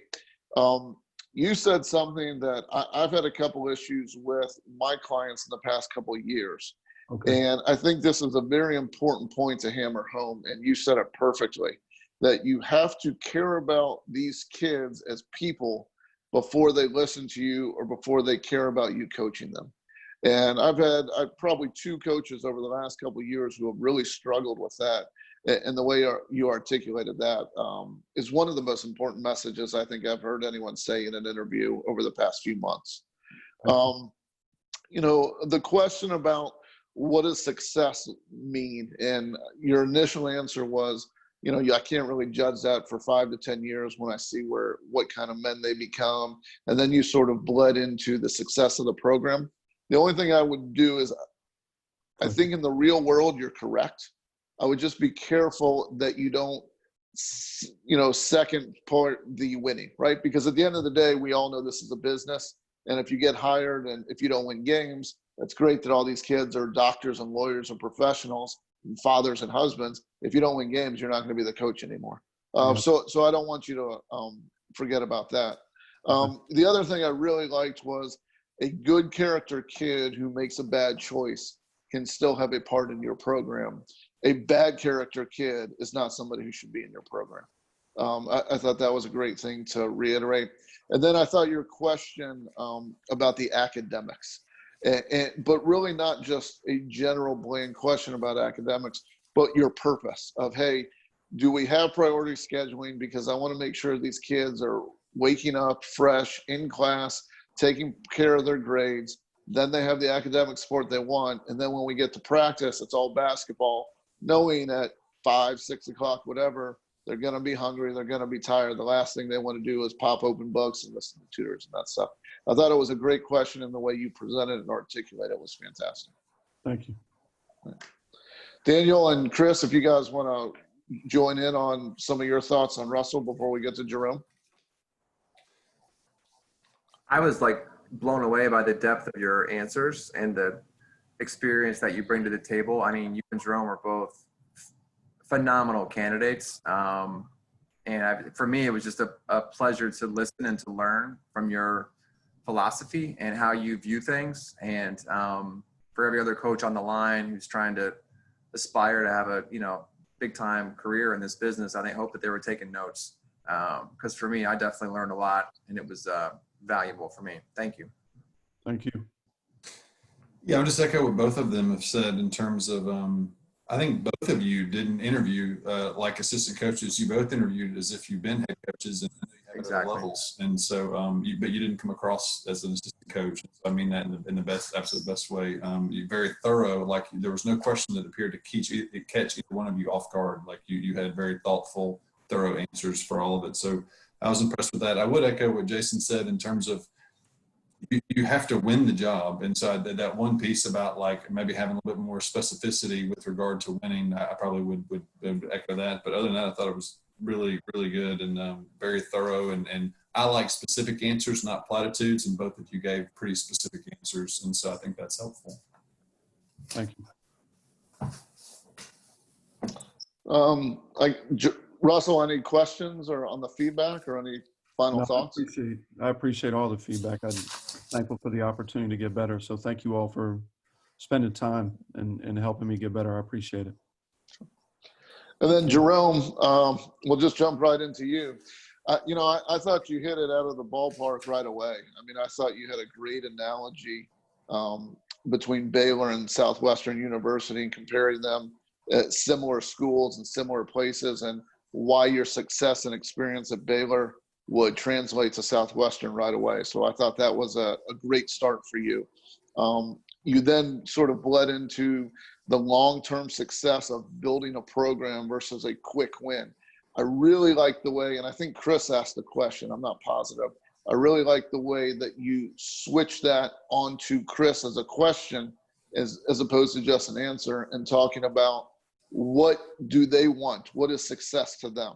You said something that I've had a couple issues with my clients in the past couple of years. Okay. And I think this is a very important point to hammer home, and you said it perfectly, that you have to care about these kids as people before they listen to you or before they care about you coaching them. And I've probably 2 coaches over the last couple of years who have really struggled with that. And the way you articulated that is one of the most important messages I think I've heard anyone say in an interview over the past few months. The question about what does success mean? And your initial answer was, I can't really judge that for 5 to 10 years when I see what kind of men they become. And then you sort of bled into the success of the program. The only thing I would do is, I think in the real world, you're correct. I would just be careful that you don't, second part the winning, right? Because at the end of the day, we all know this is a business. And if you get hired and if you don't win games, it's great that all these kids are doctors and lawyers and professionals and fathers and husbands. If you don't win games, you're not going to be the coach anymore. So I don't want you to forget about that. The other thing I really liked was a good character kid who makes a bad choice can still have a part in your program. A bad character kid is not somebody who should be in your program. I thought that was a great thing to reiterate. And then I thought your question about the academics, but really not just a general bland question about academics, but your purpose of, hey, do we have priority scheduling? Because I want to make sure these kids are waking up fresh in class, taking care of their grades. Then they have the academic support they want. And then when we get to practice, it's all basketball, knowing at 5, 6 o'clock, whatever, they're going to be hungry. They're going to be tired. The last thing they want to do is pop open books and listen to tutors and that stuff. I thought it was a great question, and the way you presented and articulated it was fantastic. Thank you. Daniel and Chris, if you guys want to join in on some of your thoughts on Russell before we get to Jerome. I was blown away by the depth of your answers and the experience that you bring to the table. I mean, you and Jerome are both phenomenal candidates. For me, it was just a pleasure to listen and to learn from your philosophy and how you view things. And for every other coach on the line who's trying to aspire to have a, big time career in this business, I hope that they were taking notes. Because for me, I definitely learned a lot, and it was valuable for me. Thank you. Thank you. Yeah, I'll just echo what both of them have said in terms of, I think both of you didn't interview like assistant coaches. You both interviewed as if you've been head coaches and exactly. Levels. And so, but you didn't come across as an assistant coach. So I mean that in the best, absolute best way. You're very thorough. Like there was no question that appeared to catch either one of you off guard. Like you had very thoughtful, thorough answers for all of it. So I was impressed with that. I would echo what Jason said in terms of you have to win the job. And so that one piece about like maybe having a little bit more specificity with regard to winning, I probably would echo that. But other than that, I thought it was really, really good and very thorough and I like specific answers, not platitudes, and both of you gave pretty specific answers, and so I think that's helpful. Thank you. Russell, any questions or on the feedback or any final No, thoughts? I appreciate all the feedback. I'm thankful for the opportunity to get better. So thank you all for spending time and helping me get better. I appreciate it. And then Jerome, we'll just jump right into you. I thought you hit it out of the ballpark right away. I mean, I thought you had a great analogy between Baylor and Southwestern University and comparing them at similar schools and similar places, and why your success and experience at Baylor would translate to Southwestern right away. So I thought that was a great start for you. You then sort of bled into the long-term success of building a program versus a quick win. I really like the way, and I think Chris asked the question, I'm not positive. I really like the way that you switch that onto Chris as a question as opposed to just an answer, and talking about what do they want? What is success to them?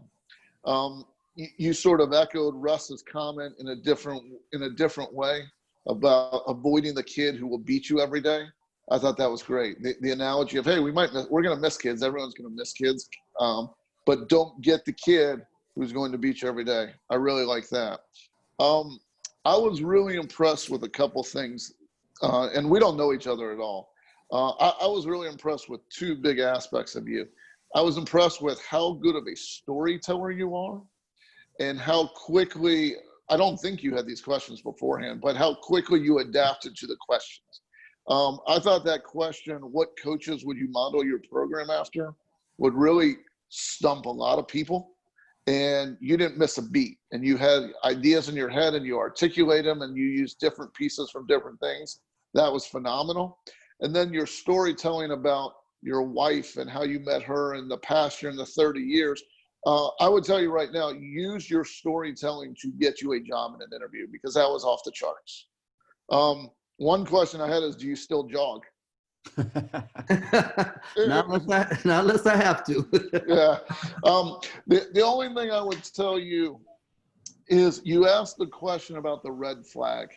You sort of echoed Russ's comment in a different way about avoiding the kid who will beat you every day. I thought that was great. The analogy of, hey, we're going to miss kids. Everyone's going to miss kids. But don't get the kid who's going to beat you every day. I really like that. I was really impressed with a couple things, and we don't know each other at all. I was really impressed with two big aspects of you. I was impressed with how good of a storyteller you are, and how quickly, I don't think you had these questions beforehand, but how quickly you adapted to the questions. I thought that question, what coaches would you model your program after, would really stump a lot of people. And you didn't miss a beat, and you had ideas in your head and you articulate them and you use different pieces from different things. That was phenomenal. And then your storytelling about your wife and how you met her in the past year, in the 30 years. I would tell you right now, use your storytelling to get you a job in an interview, because that was off the charts. One question I had is, do you still jog? Not unless I have to. Yeah. The only thing I would tell you is, you asked the question about the red flag.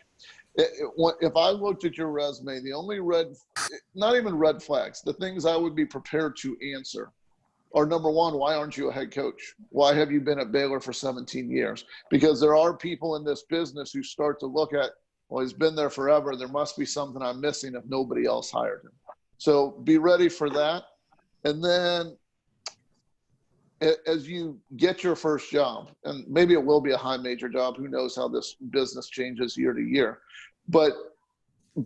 If I looked at your resume, the only not even red flags, the things I would be prepared to answer are, number one, why aren't you a head coach? Why have you been at Baylor for 17 years? Because there are people in this business who start to look at, well, he's been there forever. There must be something I'm missing if nobody else hired him. So be ready for that. And then as you get your first job, and maybe it will be a high major job, who knows how this business changes year to year, but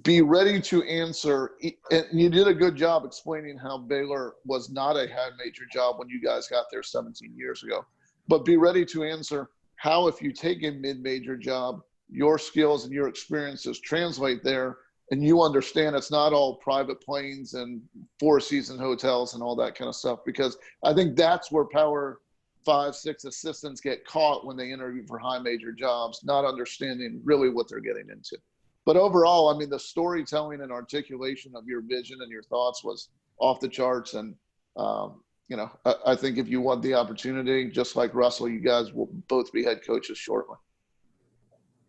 be ready to answer. And you did a good job explaining how Baylor was not a high major job when you guys got there 17 years ago. But be ready to answer how, if you take a mid-major job, your skills and your experiences translate there, and you understand it's not all private planes and four-season hotels and all that kind of stuff. Because I think that's where Power 5, 6 assistants get caught when they interview for high major jobs, not understanding really what they're getting into. But overall, I mean, the storytelling and articulation of your vision and your thoughts was off the charts. And, I think if you want the opportunity, just like Russell, you guys will both be head coaches shortly.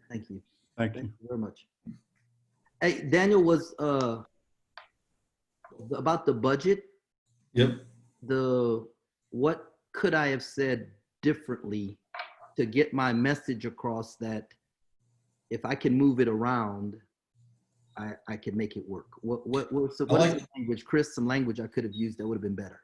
Thank you. Thank you. Thank you very much. Hey, Daniel, was about the budget. Yep. What could I have said differently to get my message across, that if I can move it around, I can make it work? What is the language, Chris? Some language I could have used that would have been better.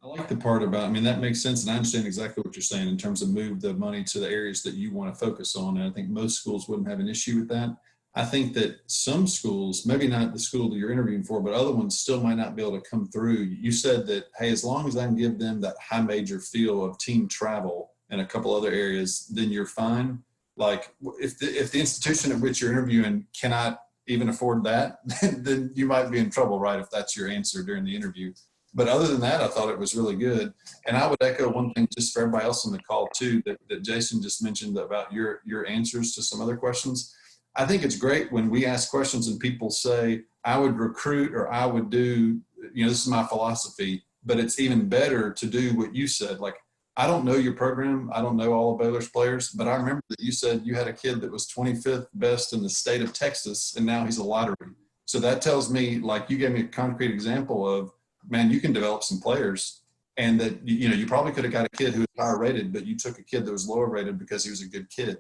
I like the part about, I mean, that makes sense. And I understand exactly what you're saying in terms of move the money to the areas that you want to focus on. And I think most schools wouldn't have an issue with that. I think that some schools, maybe not the school that you're interviewing for, but other ones still might not be able to come through. You said that, hey, as long as I can give them that high major feel of team travel and a couple other areas, then you're fine. Like if the institution at which you're interviewing cannot even afford that, then you might be in trouble, right? If that's your answer during the interview. But other than that, I thought it was really good. And I would echo one thing just for everybody else on the call too, that Jason just mentioned about your answers to some other questions. I think it's great when we ask questions and people say, I would recruit, or I would do, this is my philosophy, but it's even better to do what you said. Like, I don't know your program. I don't know all of Baylor's players, but I remember that you said you had a kid that was 25th best in the state of Texas, and now he's a lottery. So that tells me, like, you gave me a concrete example of, man, you can develop some players, and that, you know, you probably could have got a kid who was higher rated, but you took a kid that was lower rated because he was a good kid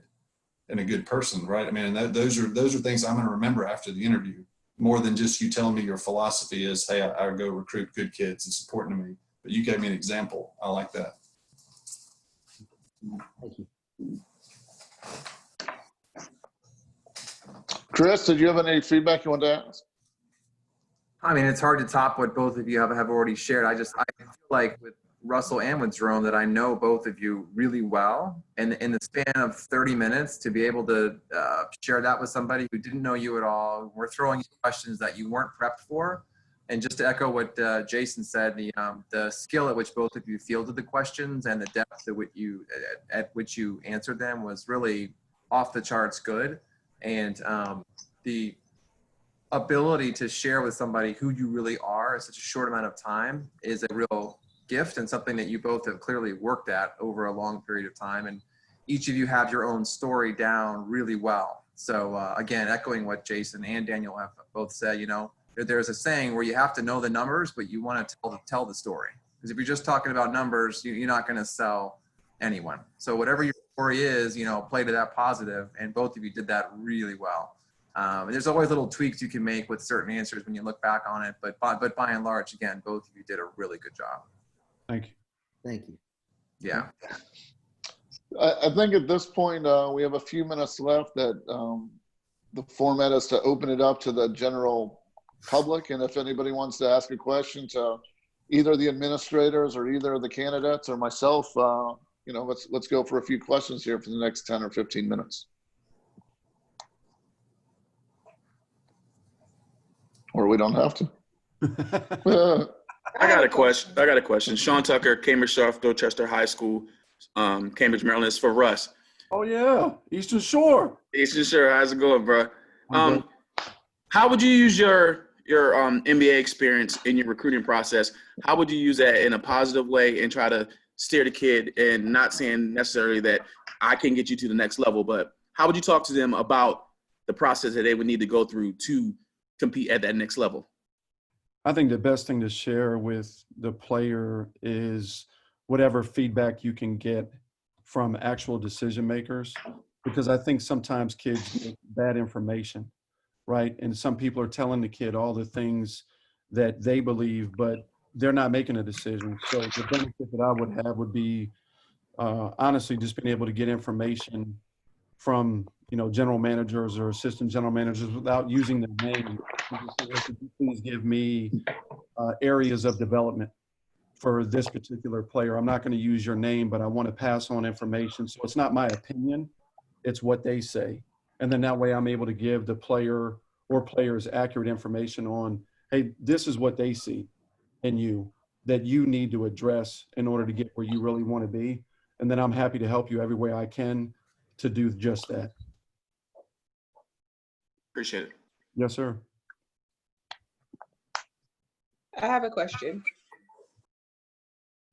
and a good person, right? I mean, and those are things I'm going to remember after the interview, more than just you telling me your philosophy is, hey, I go recruit good kids. It's important to me. But you gave me an example. I like that. Thank you. Chris, did you have any feedback you want to ask? I mean, it's hard to top what both of you have already shared. I feel like with Russell and with Jerome that I know both of you really well. And in the span of 30 minutes to be able to share that with somebody who didn't know you at all, we're throwing you questions that you weren't prepped for. And just to echo what Jason said, the skill at which both of you fielded the questions and the depth at which you answered them was really off the charts good. And the ability to share with somebody who you really are in such a short amount of time is a real gift and something that you both have clearly worked at over a long period of time. And each of you have your own story down really well. So again, echoing what Jason and Daniel have both said, you know, there's a saying where you have to know the numbers, but you want to tell the story. Because if you're just talking about numbers, you're not going to sell anyone. So whatever your story is, you know, play to that positive, and both of you did that really well. And there's always little tweaks you can make with certain answers when you look back on it, but by and large, again, both of you did a really good job. Thank you. Thank you. Yeah. I think at this point, we have a few minutes left that the format is to open it up to the general public. And if anybody wants to ask a question to either the administrators or either of the candidates or myself, you know, let's go for a few questions here for the next 10 or 15 minutes. Or we don't have to. I got a question. Sean Tucker, Cambridge South Dorchester High School, Cambridge, Maryland. Is for Russ. Oh yeah, Eastern Shore. Eastern Shore, how's it going, bro? How would you use your MBA experience in your recruiting process? How would you use that in a positive way and try to steer the kid, and not saying necessarily that I can get you to the next level, but how would you talk to them about the process that they would need to go through to compete at that next level? I think the best thing to share with the player is whatever feedback you can get from actual decision makers, because I think sometimes kids get bad information, right? And some people are telling the kid all the things that they believe, but they're not making a decision. So the benefit that I would have would be honestly just being able to get information from, you know, general managers or assistant general managers without using their name. Please give me areas of development for this particular player. I'm not going to use your name, but I want to pass on information. So it's not my opinion, it's what they say. And then that way I'm able to give the player or players accurate information on, hey, this is what they see in you that you need to address in order to get where you really want to be. And then I'm happy to help you every way I can to do just that. Appreciate it. Yes, sir. I have a question.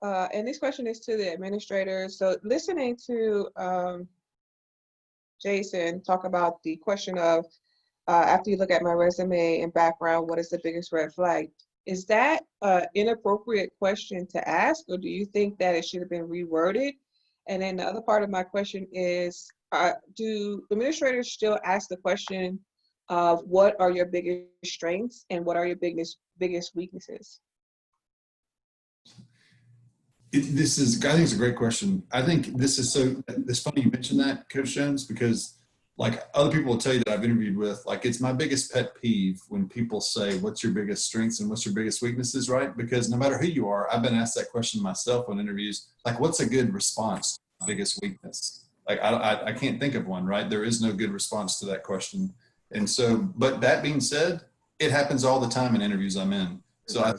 And this question is to the administrators. So listening to Jason talk about the question of, after you look at my resume and background, what is the biggest red flag? Is that an inappropriate question to ask, or do you think that it should have been reworded? And then the other part of my question is, do administrators still ask the question of what are your biggest strengths and what are your biggest weaknesses? I think it's a great question. I think it's funny you mentioned that, Coach Jones, because like other people will tell you that I've interviewed with, like it's my biggest pet peeve when people say, what's your biggest strengths and what's your biggest weaknesses, right? Because no matter who you are, I've been asked that question myself on interviews, like what's a good response to my biggest weakness? Like I can't think of one, right? There is no good response to that question. And so, but that being said, it happens all the time in interviews I'm in. So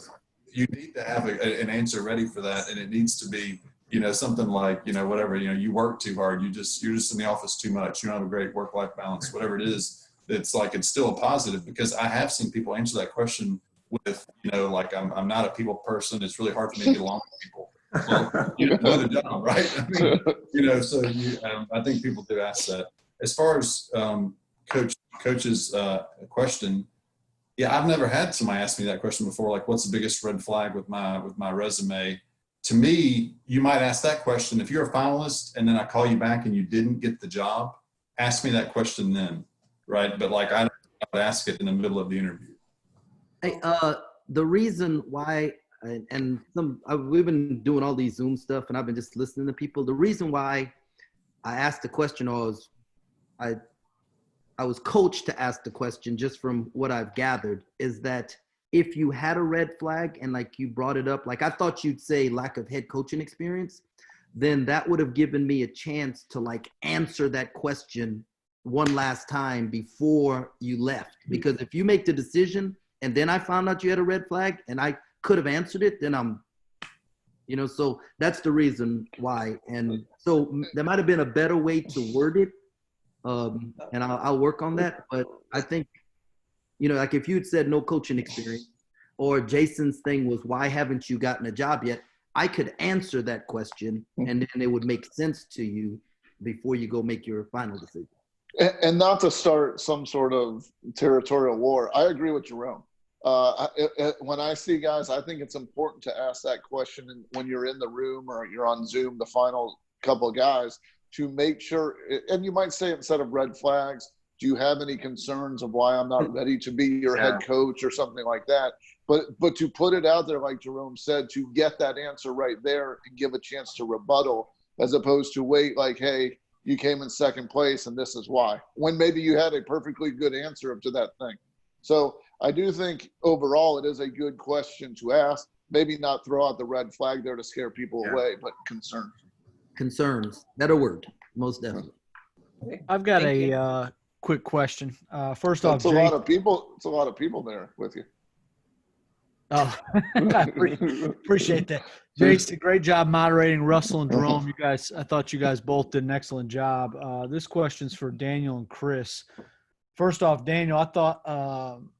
you need to have an answer ready for that. And it needs to be, you know, something like, you know, whatever, you know, you work too hard, you're just in the office too much, you don't have a great work-life balance, whatever it is. It's like, it's still a positive, because I have seen people answer that question with, you know, like I'm not a people person. It's really hard for me to get along with people. well, you know the job, right? I mean, you know, so I think people do ask that. As far as coach's question, yeah, I've never had somebody ask me that question before. Like, what's the biggest red flag with my resume? To me, you might ask that question if you're a finalist, and then I call you back and you didn't get the job. Ask me that question then, right? But like, I would ask it in the middle of the interview. Hey, the reason why, we've been doing all these Zoom stuff, and I've been just listening to people. The reason why I asked the question was, I was coached to ask the question, just from what I've gathered, is that if you had a red flag and like you brought it up, like I thought you'd say lack of head coaching experience, then that would have given me a chance to like answer that question one last time before you left. Because if you make the decision and then I found out you had a red flag and I could have answered it, then I'm, you know, so that's the reason why. And so there might have been a better way to word it. And I'll work on that. But I think, you know, like if you'd said no coaching experience, or Jason's thing was, why haven't you gotten a job yet? I could answer that question and then it would make sense to you before you go make your final decision. And not to start some sort of territorial war, I agree with Jerome. When I see guys, I think it's important to ask that question when you're in the room or you're on Zoom, the final couple of guys, to make sure, and you might say instead of red flags, do you have any concerns of why I'm not ready to be your head coach or something like that? But to put it out there, like Jerome said, to get that answer right there and give a chance to rebuttal, as opposed to wait like, hey, you came in second place and this is why, when maybe you had a perfectly good answer to that thing. So I do think overall it is a good question to ask. Maybe not throw out the red flag there to scare people away, but concerns. Concerns, better word, most definitely. I've got a quick question. First off, it's a lot of people. It's a lot of people there with you. Oh, I appreciate that. Jason, great job moderating. Russell and Jerome, you guys, I thought you guys both did an excellent job. This question's for Daniel and Chris. First off, Daniel, I thought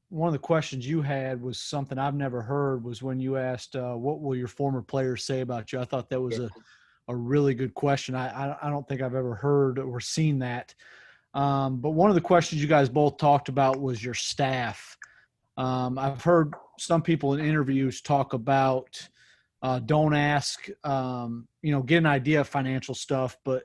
one of the questions you had was something I've never heard, was when you asked, what will your former players say about you? I thought that was a really good question. I don't think I've ever heard or seen that. But one of the questions you guys both talked about was your staff. I've heard some people in interviews talk about don't ask, get an idea of financial stuff. But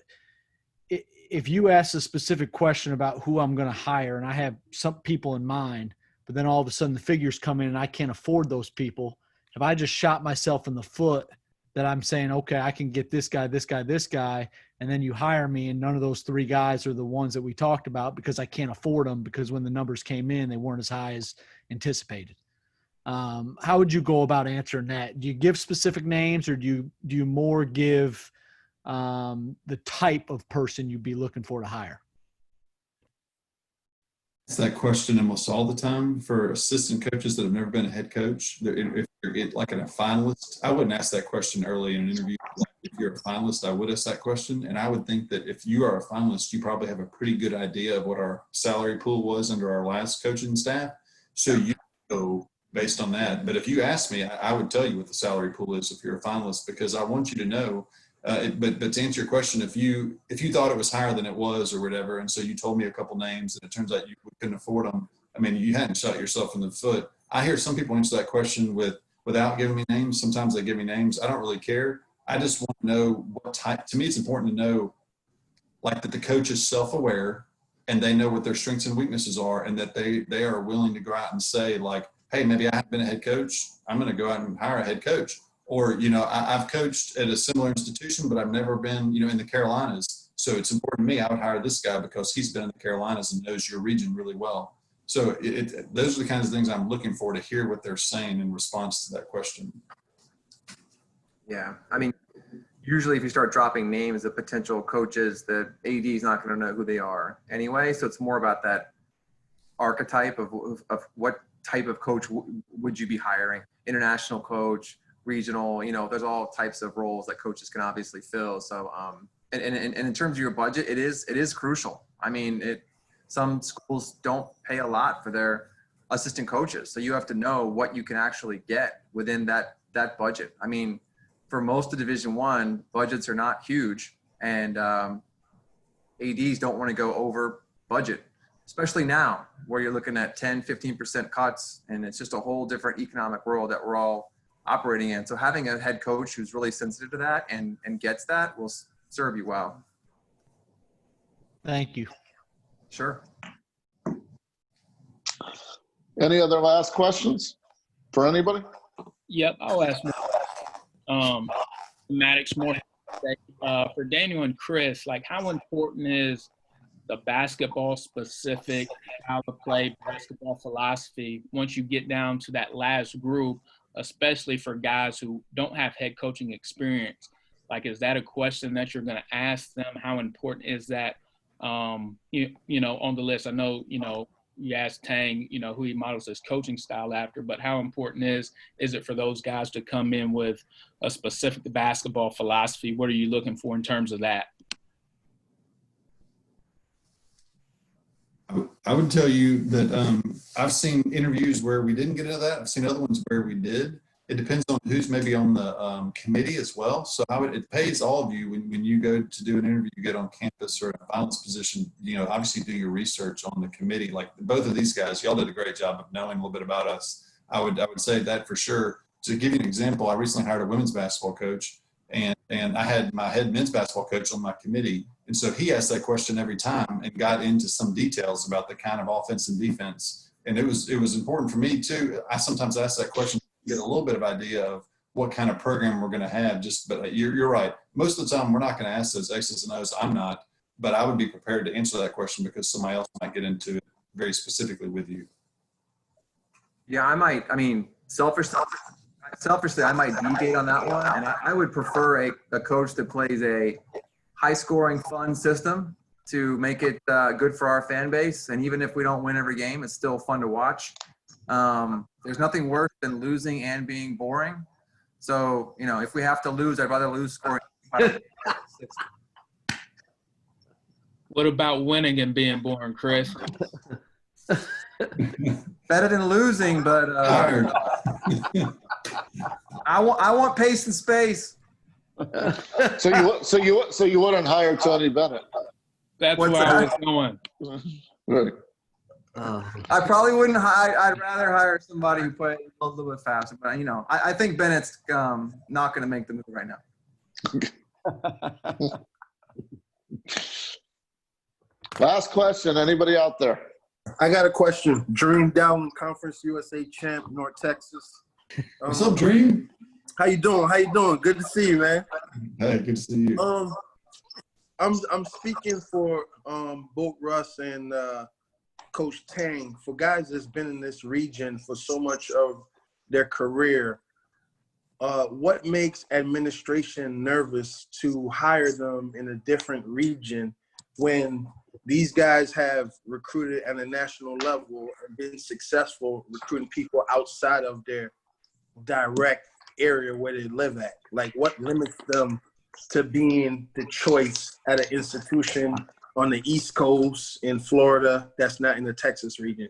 if you ask a specific question about who I'm going to hire, and I have some people in mind, but then all of a sudden the figures come in and I can't afford those people, if I just shot myself in the foot that I'm saying, okay, I can get this guy, this guy, this guy, and then you hire me and none of those three guys are the ones that we talked about because I can't afford them, because when the numbers came in, they weren't as high as anticipated. How would you go about answering that? Do you give specific names, or do you more give the type of person you'd be looking for to hire? It's that question almost all the time for assistant coaches that have never been a head coach. If you're like a finalist, I wouldn't ask that question early in an interview. Like if you're a finalist, I would ask that question. And I would think that if you are a finalist, you probably have a pretty good idea of what our salary pool was under our last coaching staff. So you go based on that. But if you ask me, I would tell you what the salary pool is if you're a finalist, because I want you to know. But to answer your question, if you thought it was higher than it was or whatever, and so you told me a couple names and it turns out you couldn't afford them, I mean, you hadn't shot yourself in the foot. I hear some people answer that question without giving me names. Sometimes they give me names. I don't really care. I just want to know what type. To me, it's important to know, like, that the coach is self-aware and they know what their strengths and weaknesses are, and that they are willing to go out and say, like, hey, maybe I haven't been a head coach. I'm going to go out and hire a head coach. Or, I've coached at a similar institution, but I've never been, in the Carolinas. So it's important to me. I would hire this guy because he's been in the Carolinas and knows your region really well. So those are the kinds of things I'm looking for, to hear what they're saying in response to that question. Yeah. I mean, usually if you start dropping names of potential coaches, the AD is not going to know who they are anyway. So it's more about that archetype of what type of coach would you be hiring? International coach, regional, there's all types of roles that coaches can obviously fill. So, and in terms of your budget, it is crucial. I mean, some schools don't pay a lot for their assistant coaches. So you have to know what you can actually get within that budget. I mean, for most of Division I, budgets are not huge, and ADs don't want to go over budget, especially now where you're looking at 10, 15% cuts, and it's just a whole different economic world that we're all operating in. So having a head coach who's really sensitive to that and gets that will serve you well. Thank you. Sure. Any other last questions for anybody? Yep, I'll ask Maddox more. For Daniel and Chris, like how important is the basketball specific how to play basketball philosophy once you get down to that last group, especially for guys who don't have head coaching experience? Like, is that a question that you're going to ask them? How important is that, you know, on the list? I know, you know, you asked Tang, you know, who he models his coaching style after, but how important is it for those guys to come in with a specific basketball philosophy? What are you looking for in terms of that? I would tell you that I've seen interviews where we didn't get into that. I've seen other ones where we did. It depends on who's maybe on the committee as well. So it pays all of you when you go to do an interview, you get on campus or in a finalist position, you know, obviously do your research on the committee. Like both of these guys, y'all did a great job of knowing a little bit about us. I would say that for sure. To give you an example, I recently hired a women's basketball coach, and I had my head men's basketball coach on my committee. And so he asked that question every time and got into some details about the kind of offense and defense. And it was important for me too. I sometimes ask that question to get a little bit of idea of what kind of program we're going to have. But you're right. Most of the time we're not going to ask those X's and O's. I'm not, but I would be prepared to answer that question because somebody else might get into it very specifically with you. Yeah, I might. I mean, selfishly, I might deviate on that one, and I would prefer a coach that plays a high-scoring, fun system to make it good for our fan base. And even if we don't win every game, it's still fun to watch. There's nothing worse than losing and being boring. So, you know, if we have to lose, I'd rather lose scoring. What about winning and being boring, Chris? Better than losing, but I want pace and space. So you wouldn't hire Tony Bennett? That's where I was going. Right. I probably wouldn't hire. I'd rather hire somebody who plays a little bit faster. But you know, I think Bennett's not going to make the move right now. Last question. Anybody out there? I got a question. Dream Down Conference USA champ, North Texas. What's up, Dream? How you doing? How you doing? Good to see you, man. Hey, good to see you. I'm speaking for both Russ and Coach Tang. For guys that's been in this region for so much of their career, what makes administration nervous to hire them in a different region when these guys have recruited at a national level and been successful recruiting people outside of their direct area where they live at? Like, what limits them to being the choice at an institution on the East Coast in Florida that's not in the Texas region?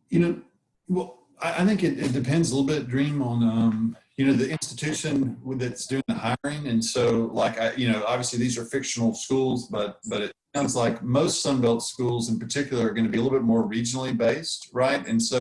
You know, well, I think it depends a little bit, Dream, on you know, the institution that's doing the hiring. And so, like, you know, obviously these are fictional schools, but it sounds like most Sunbelt schools in particular are going to be a little bit more regionally based, right? And so,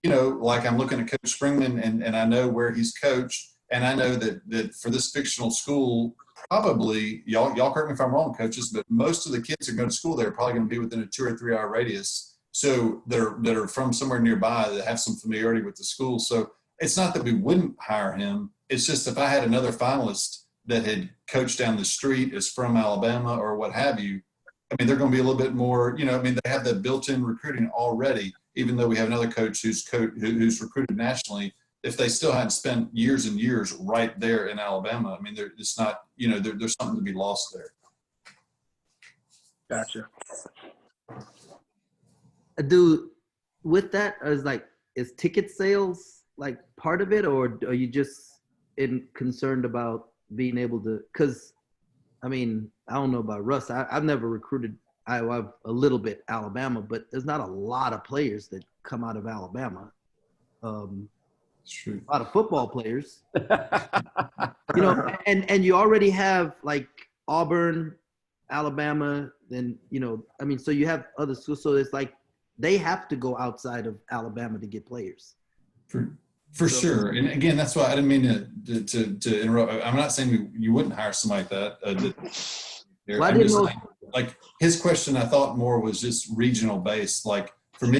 you know, like I'm looking at Coach Springmann and I know where he's coached, and I know that for this fictional school, probably, y'all correct me if I'm wrong, coaches, but most of the kids that go to school there are probably going to be within a 2 or 3 hour radius. So that are from somewhere nearby that have some familiarity with the school. So it's not that we wouldn't hire him. It's just if I had another finalist that had coached down the street, is from Alabama or what have you, I mean, they're going to be a little bit more, you know, I mean, they have that built-in recruiting already, even though we have another coach who's recruited nationally. If they still hadn't spent years and years right there in Alabama, I mean, it's not, you know, there's something to be lost there. Gotcha. Dude, with that, is ticket sales like part of it, or are you just concerned about being able to? Because, I mean, I don't know about Russ. I've never recruited. I've a little bit Alabama, but there's not a lot of players that come out of Alabama. true. A lot of football players. You know, and you already have like Auburn, Alabama, then, you know, I mean, so you have other schools. So it's like they have to go outside of Alabama to get players. For sure. And again, that's why I didn't mean to interrupt. I'm not saying you wouldn't hire somebody like that. Well, I didn't know. Like his question, I thought more was just regional based. Like for me,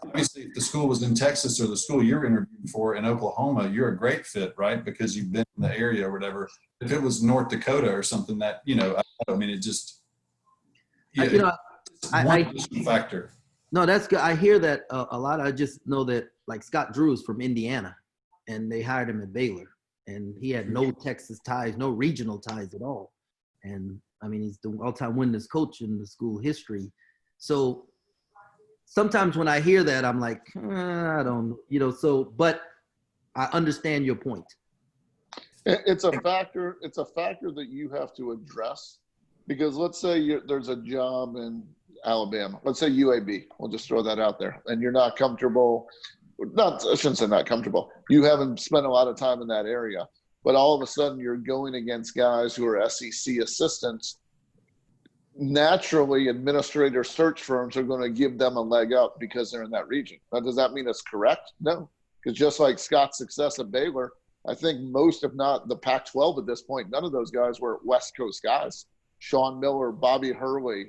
obviously, if the school was in Texas or the school you're interviewing for in Oklahoma, you're a great fit, right? Because you've been in the area or whatever. If it was North Dakota or something that, you know, I mean, it just, yeah, You know, one factor. No, that's good. I hear that a lot. I just know that like Scott Drew is from Indiana, and they hired him at Baylor, and he had no Texas ties, no regional ties at all. And I mean, he's the all-time winningest coach in the school history. So sometimes when I hear that, I'm like, I don't, you know. So, but I understand your point. It's a factor. It's a factor that you have to address, because let's say there's a job in Alabama. Let's say UAB. We'll just throw that out there, and you're not comfortable. I shouldn't say not comfortable. You haven't spent a lot of time in that area, but all of a sudden you're going against guys who are SEC assistants. Naturally, administrator search firms are going to give them a leg up because they're in that region. Now, does that mean it's correct? No, because just like Scott's success at Baylor, I think most, if not the Pac-12 at this point, none of those guys were West Coast guys. Sean Miller, Bobby Hurley,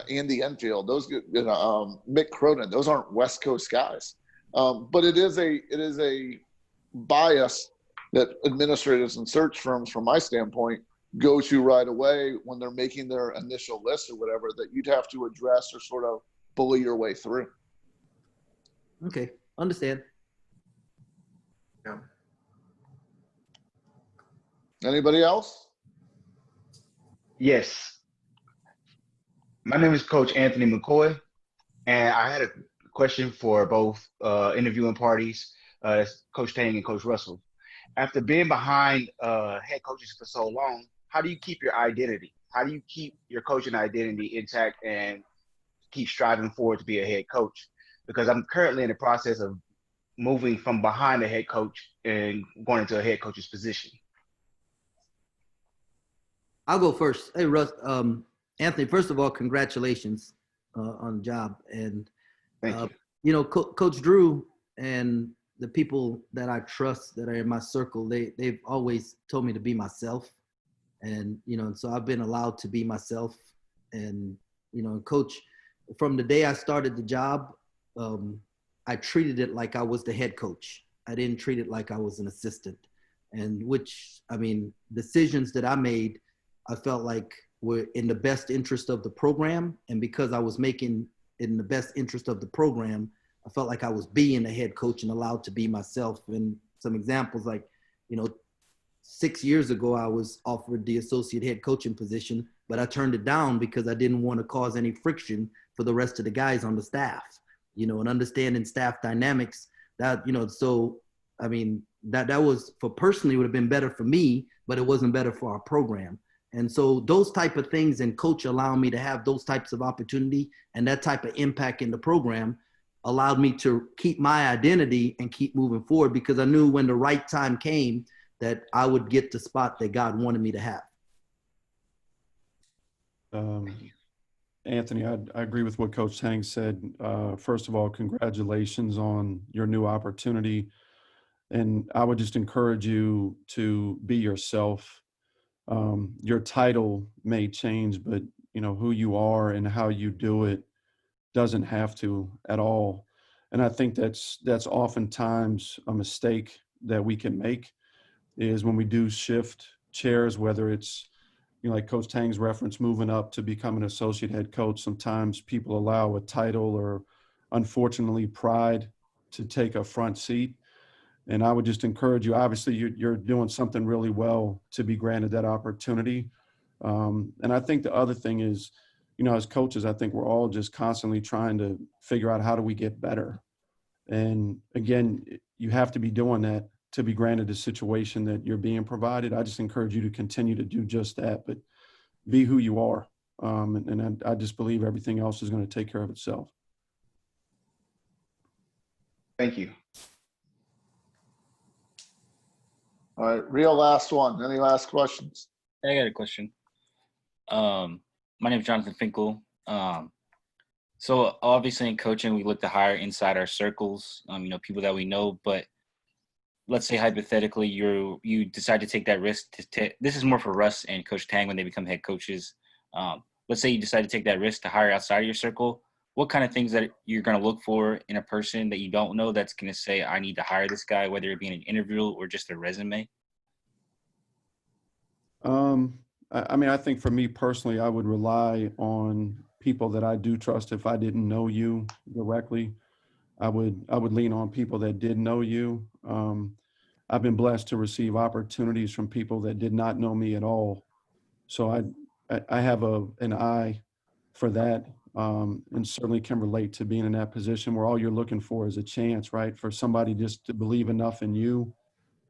Andy Enfield, those, Mick Cronin, those aren't West Coast guys. But it is a bias that administrators and search firms, from my standpoint, go to right away when they're making their initial list or whatever, that you'd have to address or sort of bully your way through. Okay, understand. Yeah. Anybody else? Yes. My name is Coach Anthony McCoy, and I had a question for both interviewing parties, Coach Tang and Coach Russell. After being behind head coaches for so long, how do you keep your identity? How do you keep your coaching identity intact and keep striving forward to be a head coach? Because I'm currently in the process of moving from behind a head coach and going into a head coach's position. I'll go first. Hey, Russ, Anthony, first of all, congratulations on the job. And, Thank you. You know, Coach Drew and the people that I trust that are in my circle, they've always told me to be myself. And, you know, and so I've been allowed to be myself. And, you know, Coach, from the day I started the job, I treated it like I was the head coach. I didn't treat it like I was an assistant. And which, I mean, decisions that I made, I felt like were in the best interest of the program. And because I was making in the best interest of the program, I felt like I was being a head coach and allowed to be myself. And some examples, like, you know, 6 years ago, I was offered the associate head coaching position, but I turned it down because I didn't want to cause any friction for the rest of the guys on the staff, you know, and understanding staff dynamics that, you know, so, I mean, that was for personally would have been better for me, but it wasn't better for our program. And so those type of things and coach allow me to have those types of opportunity and that type of impact in the program allowed me to keep my identity and keep moving forward, because I knew when the right time came that I would get the spot that God wanted me to have. Anthony, I agree with what Coach Tang said. First of all, congratulations on your new opportunity. And I would just encourage you to be yourself. Your title may change, but you know who you are and how you do it doesn't have to at all. And I think that's oftentimes a mistake that we can make, is when we do shift chairs, whether it's, you know, like Coach Tang's reference, moving up to become an associate head coach. Sometimes people allow a title or, unfortunately, pride to take a front seat. And I would just encourage you, obviously you're doing something really well to be granted that opportunity. And I think the other thing is, you know, as coaches, I think we're all just constantly trying to figure out how do we get better. And again, you have to be doing that to be granted the situation that you're being provided. I just encourage you to continue to do just that, but be who you are. And I just believe everything else is going to take care of itself. Thank you. All right, real last one. Any last questions? I got a question. My name is Jonathan Finkel. So obviously in coaching, we look to hire inside our circles, people that we know. But let's say hypothetically, you decide to take that risk. This is more for Russ and Coach Tang when they become head coaches. Let's say you decide to take that risk to hire outside of your circle. What kind of things that you're going to look for in a person that you don't know that's going to say, I need to hire this guy, whether it be in an interview or just a resume? I think for me personally, I would rely on people that I do trust. If I didn't know you directly, I would lean on people that did know you. I've been blessed to receive opportunities from people that did not know me at all. So I have an eye for that, and certainly can relate to being in that position where all you're looking for is a chance, right? For somebody just to believe enough in you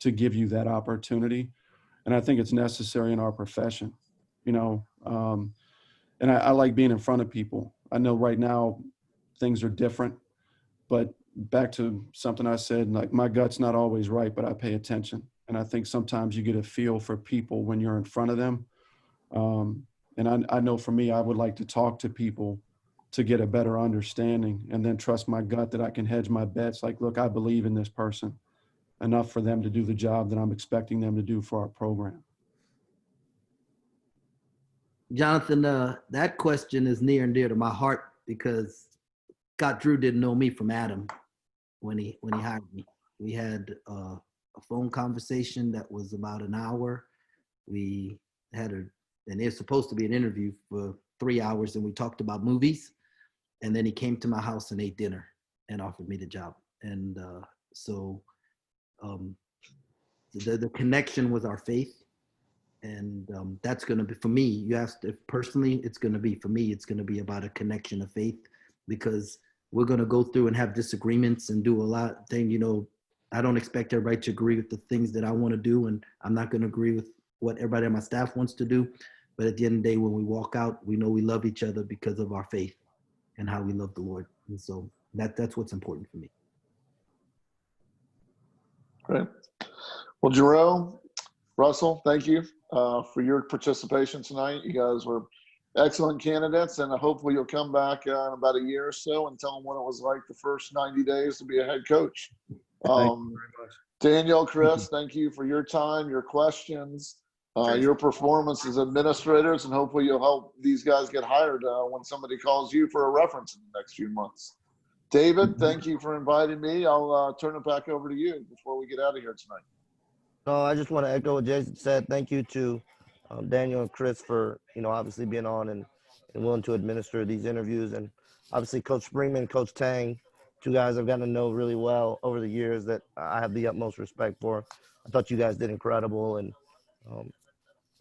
to give you that opportunity. And I think it's necessary in our profession, and I like being in front of people. I know right now things are different, but back to something I said, like my gut's not always right, but I pay attention. And I think sometimes you get a feel for people when you're in front of them. And I know for me, I would like to talk to people to get a better understanding and then trust my gut that I can hedge my bets. Like, look, I believe in this person enough for them to do the job that I'm expecting them to do for our program. Jonathan, that question is near and dear to my heart because Scott Drew didn't know me from Adam when he hired me. We had a phone conversation that was about an hour. We had and it's supposed to be an interview for 3 hours, and we talked about movies. And then he came to my house and ate dinner and offered me the job. And the connection was our faith. And that's going to be, for me, you asked if personally, it's going to be, for me, it's going to be about a connection of faith, because we're going to go through and have disagreements and do a lot of things. I don't expect everybody to agree with the things that I want to do, and I'm not going to agree with what everybody on my staff wants to do. But at the end of the day, when we walk out, we know we love each other because of our faith and how we love the Lord. And so that's what's important for me. Great. Well, Jerome, Russell, thank you for your participation tonight. You guys were excellent candidates, and hopefully you'll come back in about a year or so and tell them what it was like the first 90 days to be a head coach. Thank you very much. Daniel, Chris, thank you for your time, your questions, your performance as administrators, and hopefully you'll help these guys get hired when somebody calls you for a reference in the next few months. David, thank you for inviting me. I'll turn it back over to you before we get out of here tonight. No, I just want to echo what Jason said. Thank you to Daniel and Chris for, obviously being on and willing to administer these interviews. And obviously Coach Springmann, Coach Tang, two guys I've gotten to know really well over the years that I have the utmost respect for. I thought you guys did incredible, and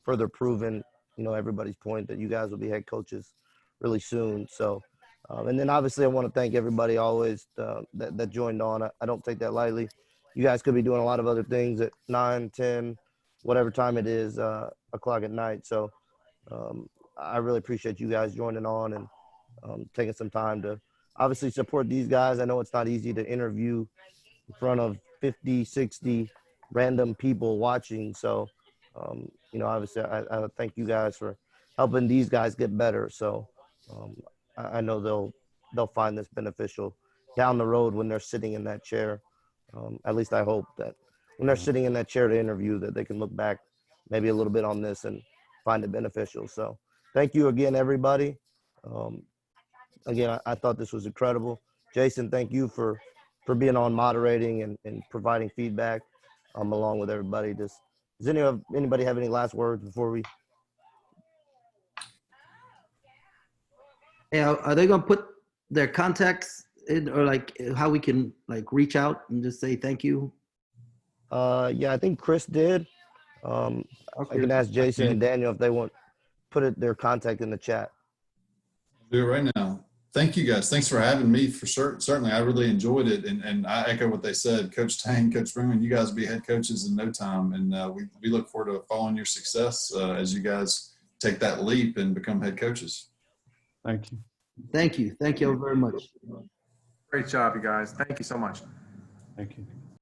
further proven, everybody's point that you guys will be head coaches really soon. So, and then obviously I want to thank everybody always that joined on. I don't take that lightly. You guys could be doing a lot of other things at 9, 10, whatever time it is, o'clock at night. So I really appreciate you guys joining on and taking some time to obviously support these guys. I know it's not easy to interview in front of 50, 60 random people watching. So, obviously I thank you guys for helping these guys get better. So I know they'll find this beneficial down the road when they're sitting in that chair. At least I hope that when they're sitting in that chair to interview, that they can look back maybe a little bit on this and find it beneficial. So thank you again, everybody. Again, I thought this was incredible. Jason, thank you for being on moderating and providing feedback along with everybody. Does anybody have any last words before we? Yeah, are they going to put their contacts in, or like how we can reach out and just say thank you? Yeah, I think Chris did. Okay. I can ask Jason and Daniel if they want put their contact in the chat. I'll do it right now. Thank you guys. Thanks for having me. For certainly, I really enjoyed it, and I echo what they said. Coach Tang, Coach Springmann, you guys will be head coaches in no time, and we look forward to following your success as you guys take that leap and become head coaches. Thank you. Thank you. Thank you very much. Great job, you guys. Thank you so much. Thank you.